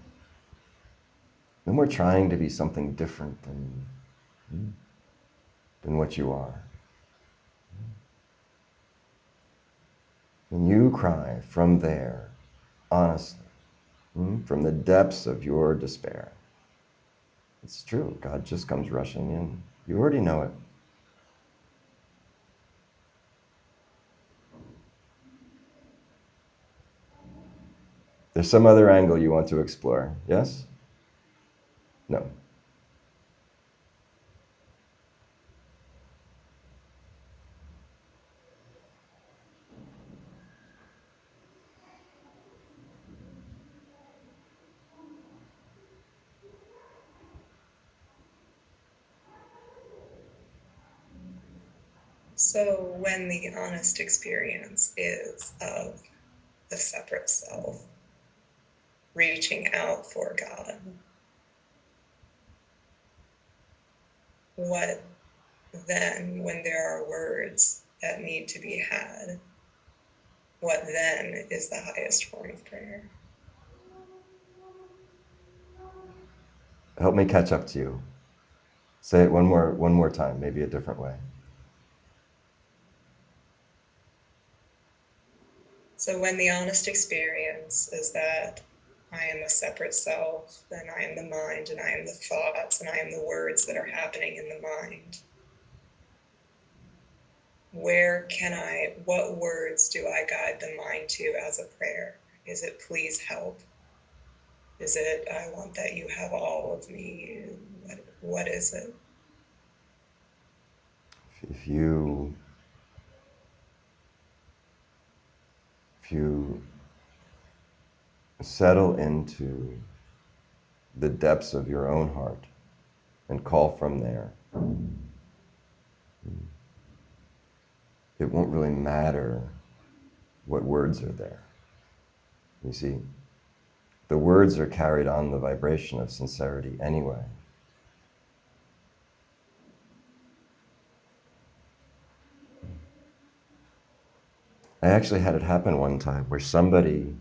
No more trying to be something different than what you are. When you cry from there, honestly, from the depths of your despair, it's true. God just comes rushing in. You already know it. There's some other angle you want to explore, yes? No. So when the honest experience is of the separate self reaching out for God, what then, when there are words that need to be had, what then is the highest form of prayer? Help me catch up to you. Say it one more time, maybe a different way. So when the honest experience is that I am a separate self, and I am the mind, and I am the thoughts, and I am the words that are happening in the mind, what words do I guide the mind to as a prayer? Is it please help? Is it I want that you have all of me? What is it? If you settle into the depths of your own heart and call from there, it won't really matter what words are there. You see, the words are carried on the vibration of sincerity anyway. I actually had it happen one time where somebody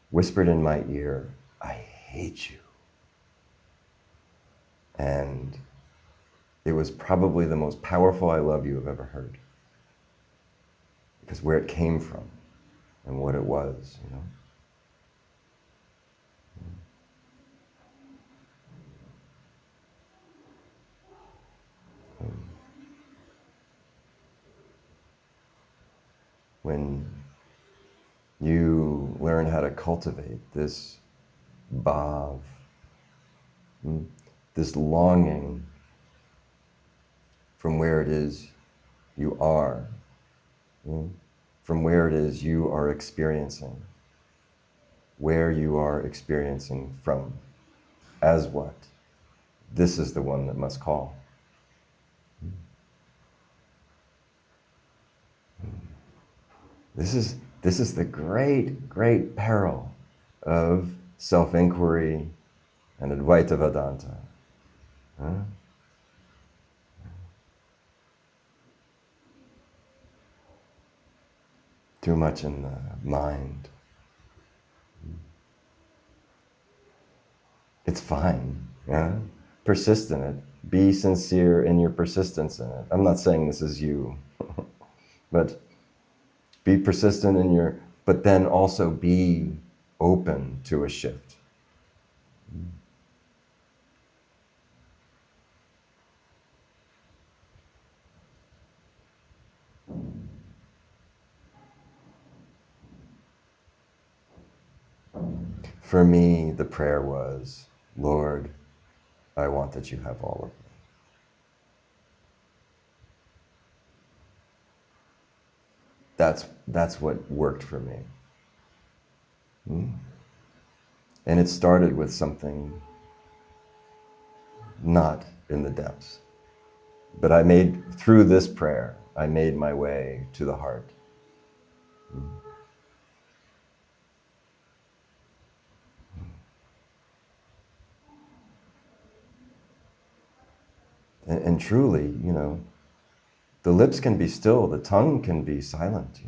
whispered in my ear, "I hate you." And it was probably the most powerful "I love you" I've ever heard. Because where it came from and what it was, When you learn how to cultivate this bhav, this longing from where it is you are, from where it is you are experiencing, where you are experiencing from, as what? This is the one that must call. This is the great, great peril of self-inquiry and Advaita Vedanta. Too much in the mind. It's fine, Persist in it, Be sincere in your persistence in it. I'm not saying this is you, but be persistent in your, but then also be open to a shift. For me, the prayer was, Lord, I want that you have all of me. That's what worked for me. And it started with something not in the depths. But through this prayer, I made my way to the heart. And truly, the lips can be still, the tongue can be silent,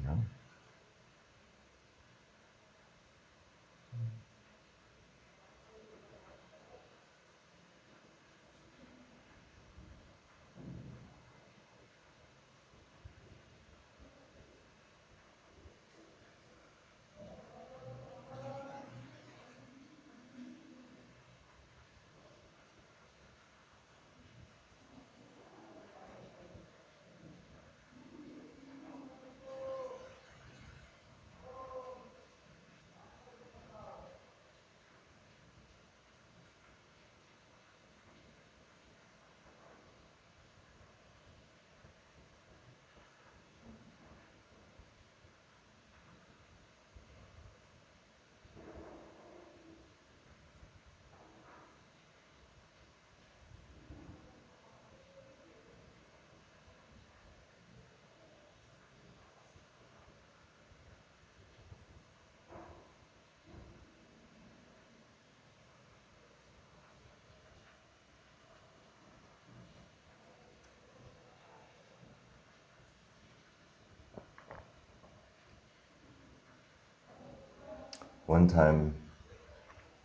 One time,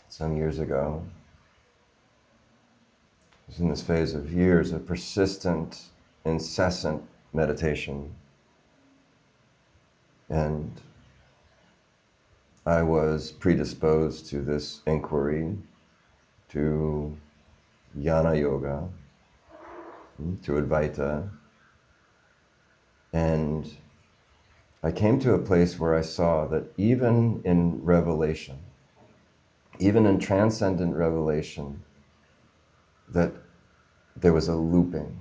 some years ago, I was in this phase of years of persistent, incessant meditation. And I was predisposed to this inquiry, to Jnana Yoga, to Advaita. And I came to a place where I saw that even in revelation, even in transcendent revelation, that there was a looping,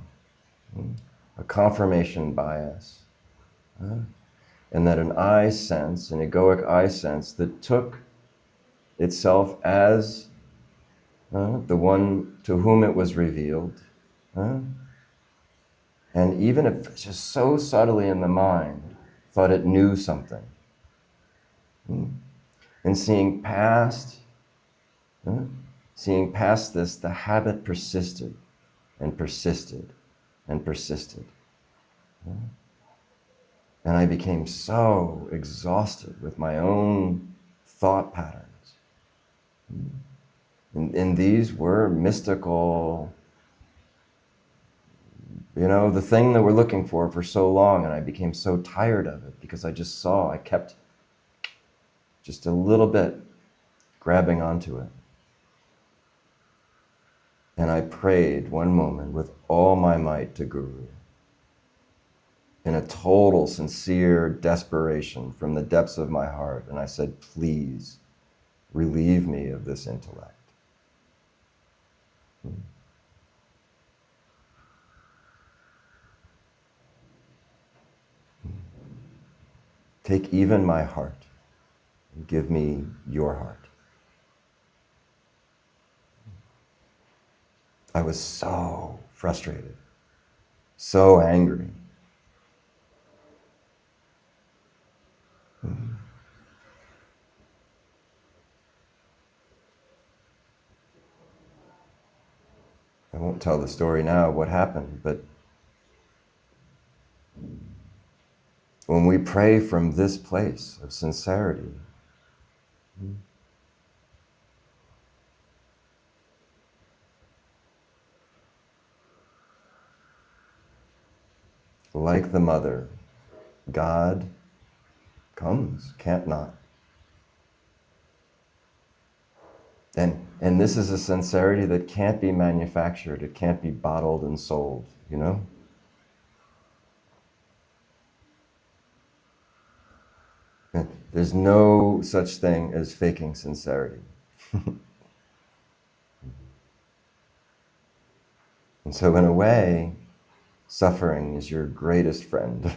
a confirmation bias, and that an I sense, an egoic I sense that took itself as the one to whom it was revealed, and even if it's just so subtly in the mind, thought it knew something. And seeing past this, the habit persisted and persisted and persisted. And I became so exhausted with my own thought patterns. And these were mystical, the thing that we're looking for so long, and I became so tired of it because I kept just a little bit grabbing onto it. And I prayed one moment with all my might to Guru in a total, sincere desperation from the depths of my heart. And I said, please relieve me of this intellect. Take even my heart and give me your heart. I was so frustrated, so angry. I won't tell the story now, what happened, but when we pray from this place of sincerity, Like the mother, God comes, can't not. And this is a sincerity that can't be manufactured, it can't be bottled and sold, you know? There's no such thing as faking sincerity. And so in a way, suffering is your greatest friend.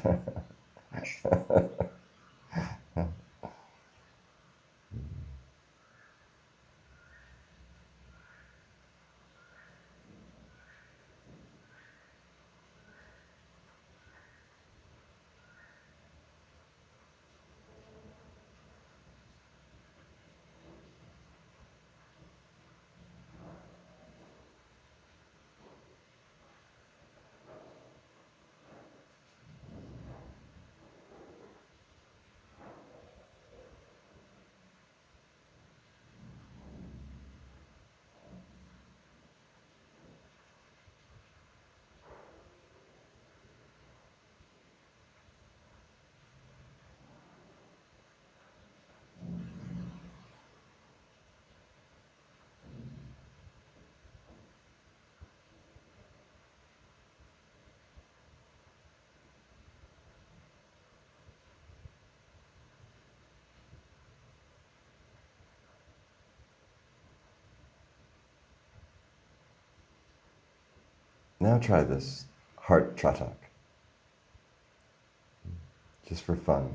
Now try this heart Trataka, just for fun.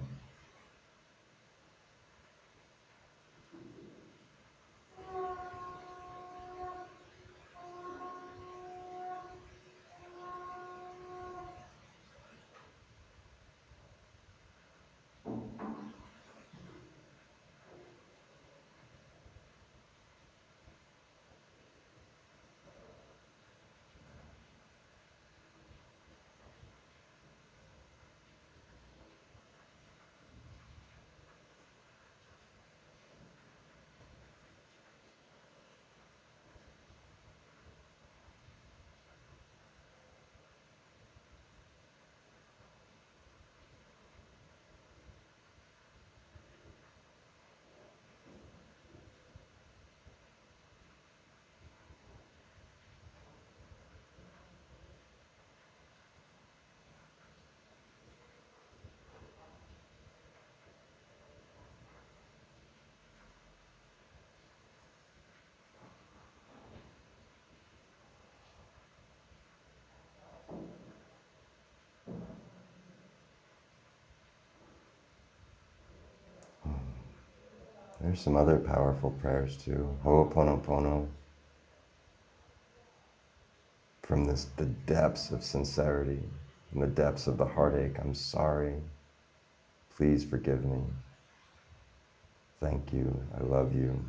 There's some other powerful prayers too. Ho'oponopono. From the depths of sincerity, from the depths of the heartache. I'm sorry. Please forgive me. Thank you. I love you.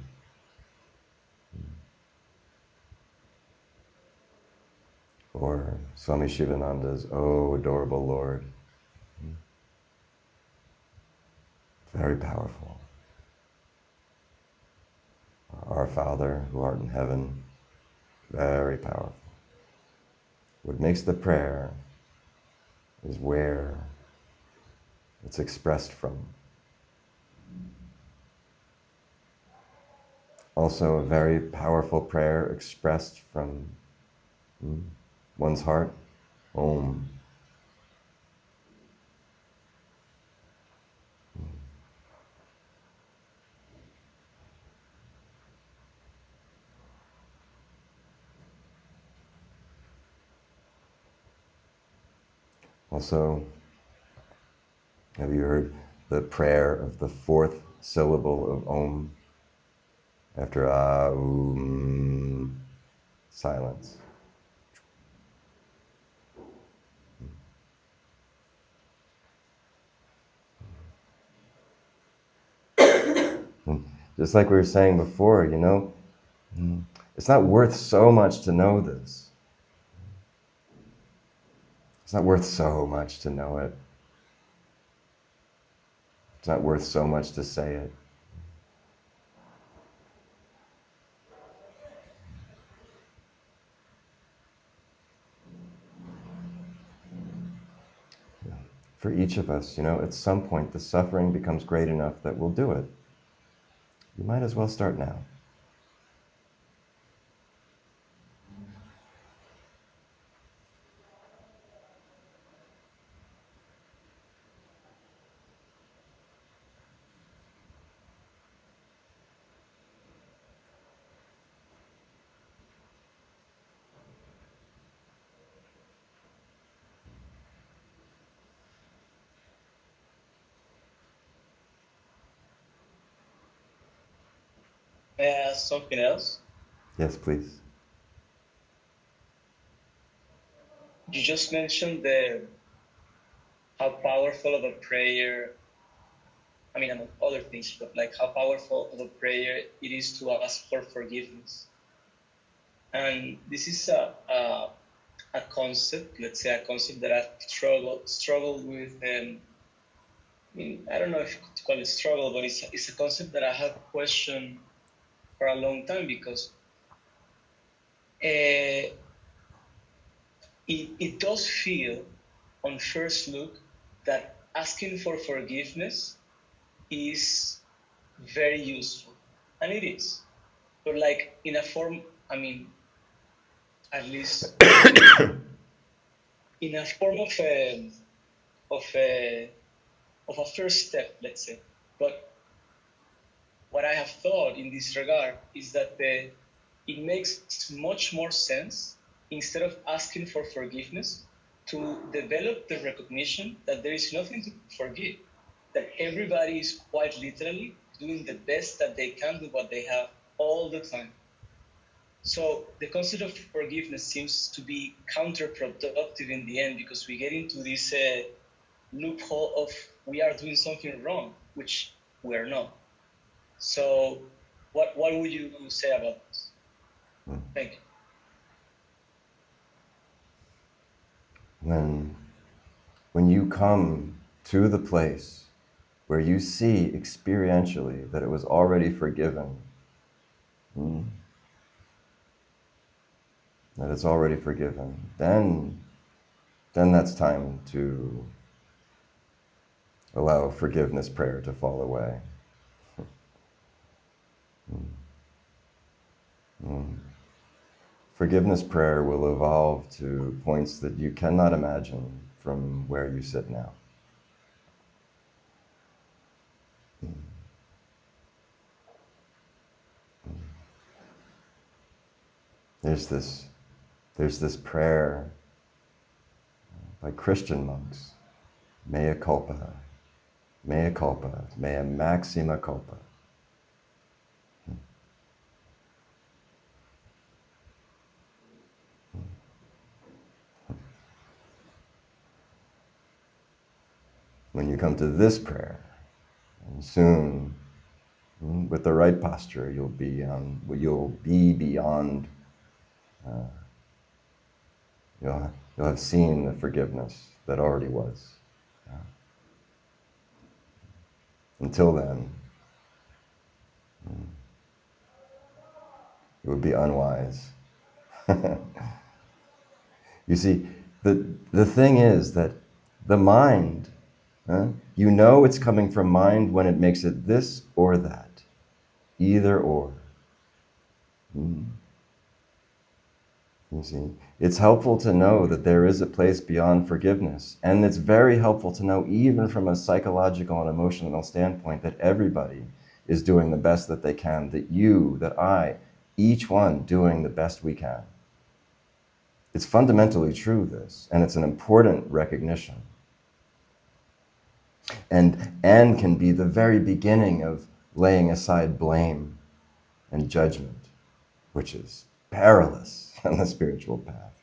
Or Swami Shivananda's, Oh, adorable Lord. Very powerful. Our Father, who art in heaven, very powerful. What makes the prayer is where it's expressed from. Also, a very powerful prayer expressed from one's heart, Om. Also, have you heard the prayer of the fourth syllable of Om after silence? Just like we were saying before, you know, it's not worth so much to know this. It's not worth so much to know it. It's not worth so much to say it. For each of us, at some point the suffering becomes great enough that we'll do it. You might as well start now. May I ask something else? Yes, please. You just mentioned how powerful of a prayer, among other things, but like how powerful of a prayer it is to ask for forgiveness. And this is a concept, let's say a concept that I've struggled with. I don't know if you could call it struggle, but it's a concept that I have questioned for a long time, because it does feel on first look that asking for forgiveness is very useful, and it is, but like in a form, at least in a form of a first step, let's say. But what I have thought in this regard is that it makes much more sense, instead of asking for forgiveness, to develop the recognition that there is nothing to forgive, that everybody is quite literally doing the best that they can with what they have all the time. So the concept of forgiveness seems to be counterproductive in the end, because we get into this loophole of we are doing something wrong, which we are not. So what would you say about this? Thank you. When you come to the place where you see experientially that it was already forgiven, that it's already forgiven, then that's time to allow forgiveness prayer to fall away. Forgiveness prayer will evolve to points that you cannot imagine from where you sit now. There's this prayer by Christian monks, mea culpa, mea maxima culpa. When you come to this prayer, and soon, with the right posture, you'll be beyond. You'll have seen the forgiveness that already was. Until then, it would be unwise. You see, the thing is that the mind, it's coming from mind when it makes it this or that, either or. You see, it's helpful to know that there is a place beyond forgiveness, and it's very helpful to know, even from a psychological and emotional standpoint, that everybody is doing the best that they can, that you, that I, each one doing the best we can. It's fundamentally true, this, and it's an important recognition. And can be the very beginning of laying aside blame and judgment, which is perilous on the spiritual path.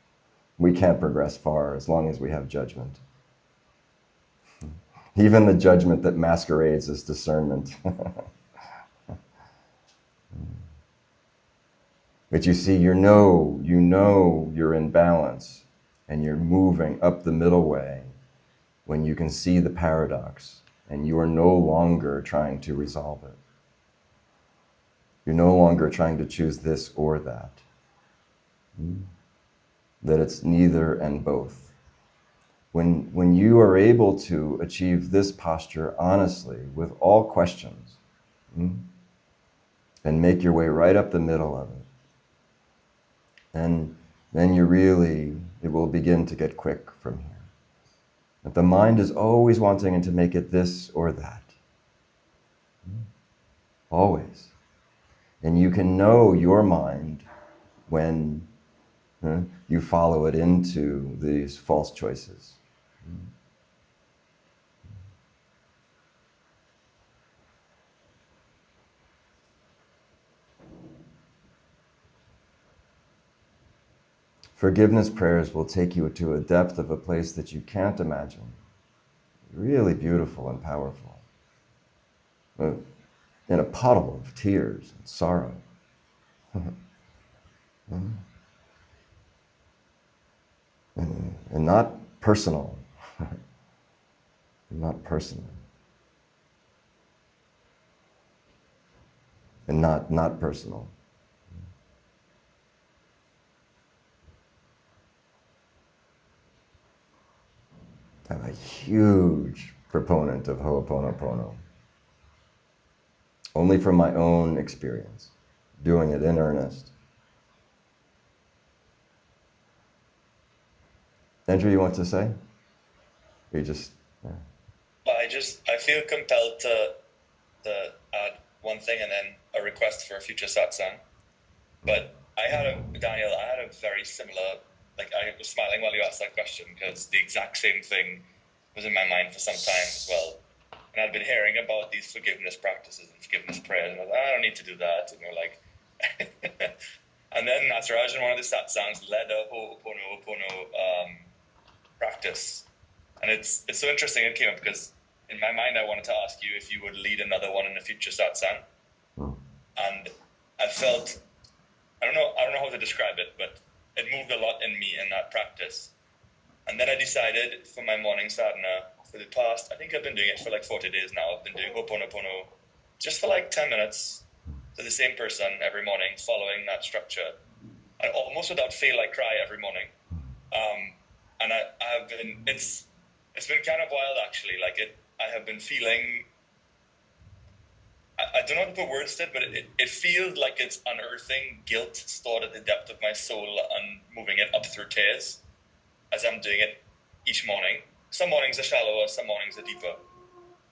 We can't progress far as long as we have judgment. Even the judgment that masquerades as discernment. But you see, you know you're in balance and you're moving up the middle way when you can see the paradox and you are no longer trying to resolve it. You're no longer trying to choose this or that. That it's neither and both. when you are able to achieve this posture honestly with all questions, and make your way right up the middle of it, and then it will begin to get quick from here. But the mind is always wanting to make it this or that. Always. And you can know your mind when you follow it into these false choices. Forgiveness prayers will take you to a depth of a place that you can't imagine. Really beautiful and powerful. In a puddle of tears and sorrow. And not personal. Not personal. And not personal. I'm a huge proponent of Ho'oponopono. Only from my own experience, doing it in earnest. Andrew, you want to say? Or you just... Yeah. I feel compelled to add one thing and then a request for a future satsang. But Daniel, I had a very similar, like I was smiling while you asked that question because the exact same thing was in my mind for some time as well. And I'd been hearing about these forgiveness practices and forgiveness prayers, and I was like, I don't need to do that. And they're like, and then Nataraj in one of the satsangs led a Ho'oponopono practice. And it's so interesting it came up because in my mind I wanted to ask you if you would lead another one in a future satsang. And I felt, I don't know how to describe it, but it moved a lot in me in that practice. And then I decided for my morning sadhana for the past, I think I've been doing it for like 40 days now. I've been doing Ho'oponopono just for like 10 minutes to the same person every morning, following that structure. And almost without fail, I cry every morning. And I've been, it's been kind of wild actually. I have been feeling, I don't know how to put words to it, but it feels like it's unearthing guilt stored at the depth of my soul and moving it up through tears as I'm doing it each morning. Some mornings are shallower, some mornings are deeper.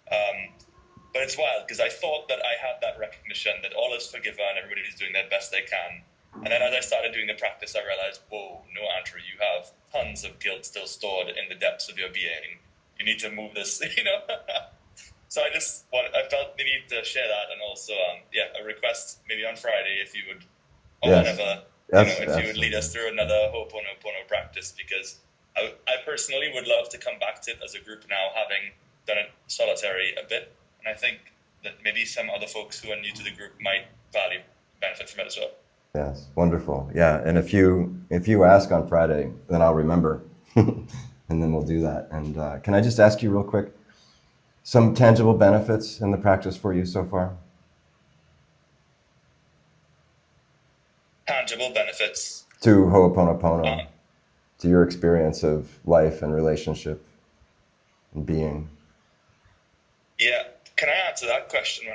But it's wild because I thought that I had that recognition that all is forgiven, everybody's doing their best they can. And then as I started doing the practice, I realized, whoa, no, Andrew, you have tons of guilt still stored in the depths of your being. You need to move this, So I felt the need to share that, and also, a request maybe on Friday if you would, or whenever, if you would lead us through another Ho'oponopono practice, because I personally would love to come back to it as a group now, having done it solitary a bit, and I think that maybe some other folks who are new to the group might benefit from it as well. Yes, wonderful. Yeah, and if you ask on Friday, then I'll remember, and then we'll do that. And can I just ask you real quick, some tangible benefits in the practice for you so far? Tangible benefits to Ho'oponopono, to your experience of life and relationship and being. Yeah, can I answer that question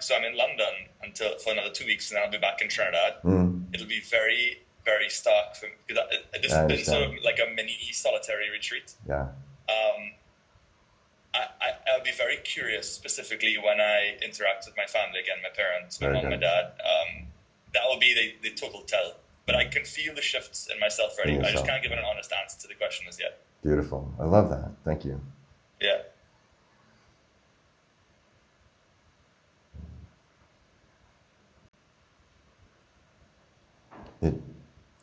so I'm in London for another 2 weeks, and then I'll be back in Trinidad. It'll be very, very stark for me because this has been sort of like a mini solitary retreat. Yeah. I'll be very curious, specifically when I interact with my family again, my parents, my mom, my dad. That will be the total tell. But I can feel the shifts in myself already. I just can't give an honest answer to the question as yet. Beautiful. I love that. Thank you. Yeah.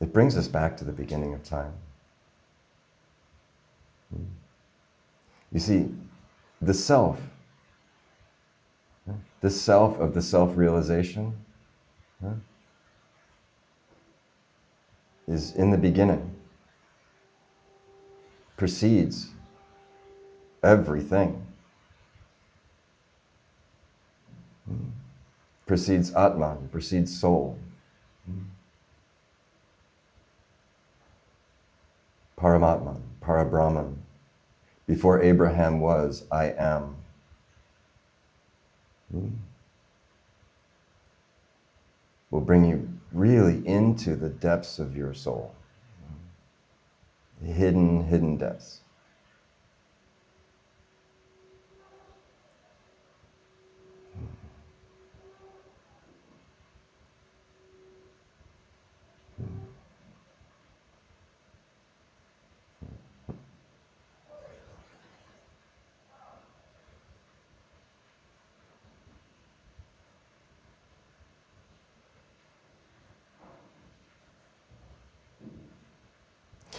It brings us back to the beginning of time. You see, the self of the self-realization is in the beginning, precedes everything, precedes Atman, precedes soul. Paramatman, Parabrahman, Before Abraham was, I am. Will bring you really into the depths of your soul. Hidden depths.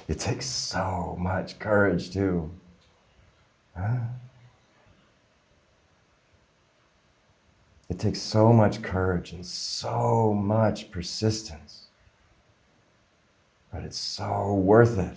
It takes so much courage too. Huh? It takes so much courage and so much persistence. But it's so worth it.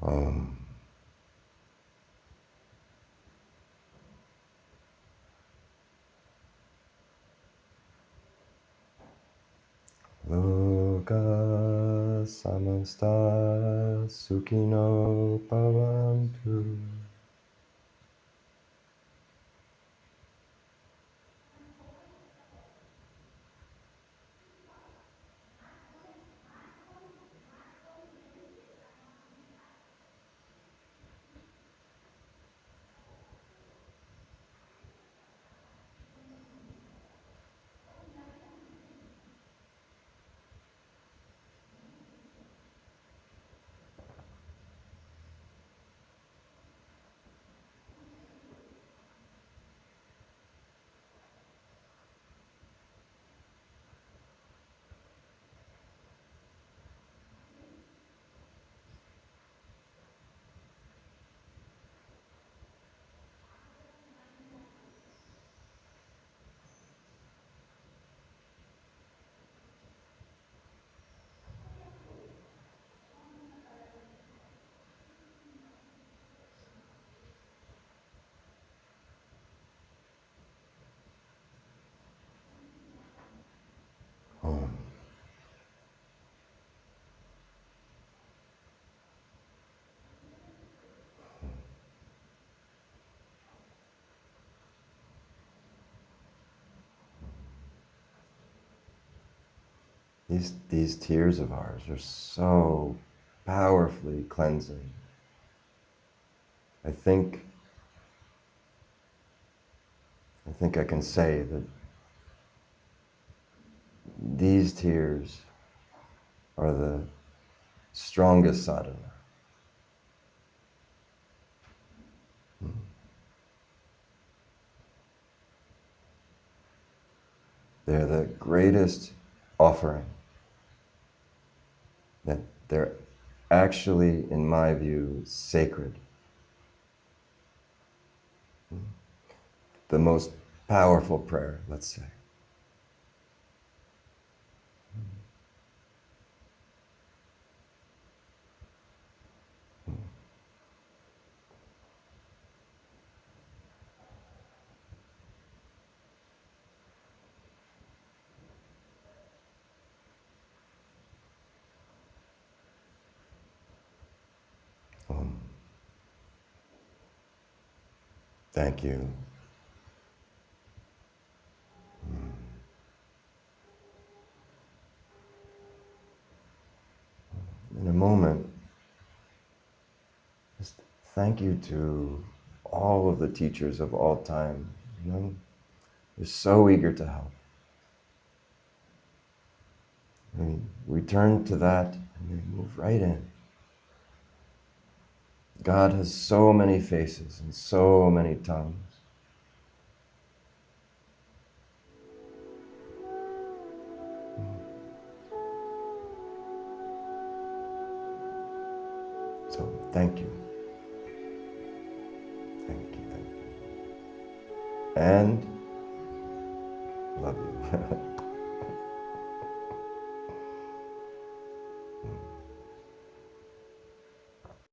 Um, Loka samasta sukhino bhavantu. These tears of ours are so powerfully cleansing. I think I can say that these tears are the strongest sadhana. They're the greatest offering. That they're actually, in my view, sacred. The most powerful prayer, let's say. Thank you. In a moment, just thank you to all of the teachers of all time. You know, they're so eager to help. We turn to that and we move right in. God has so many faces and so many tongues. So thank you. Thank you, thank you. And love you.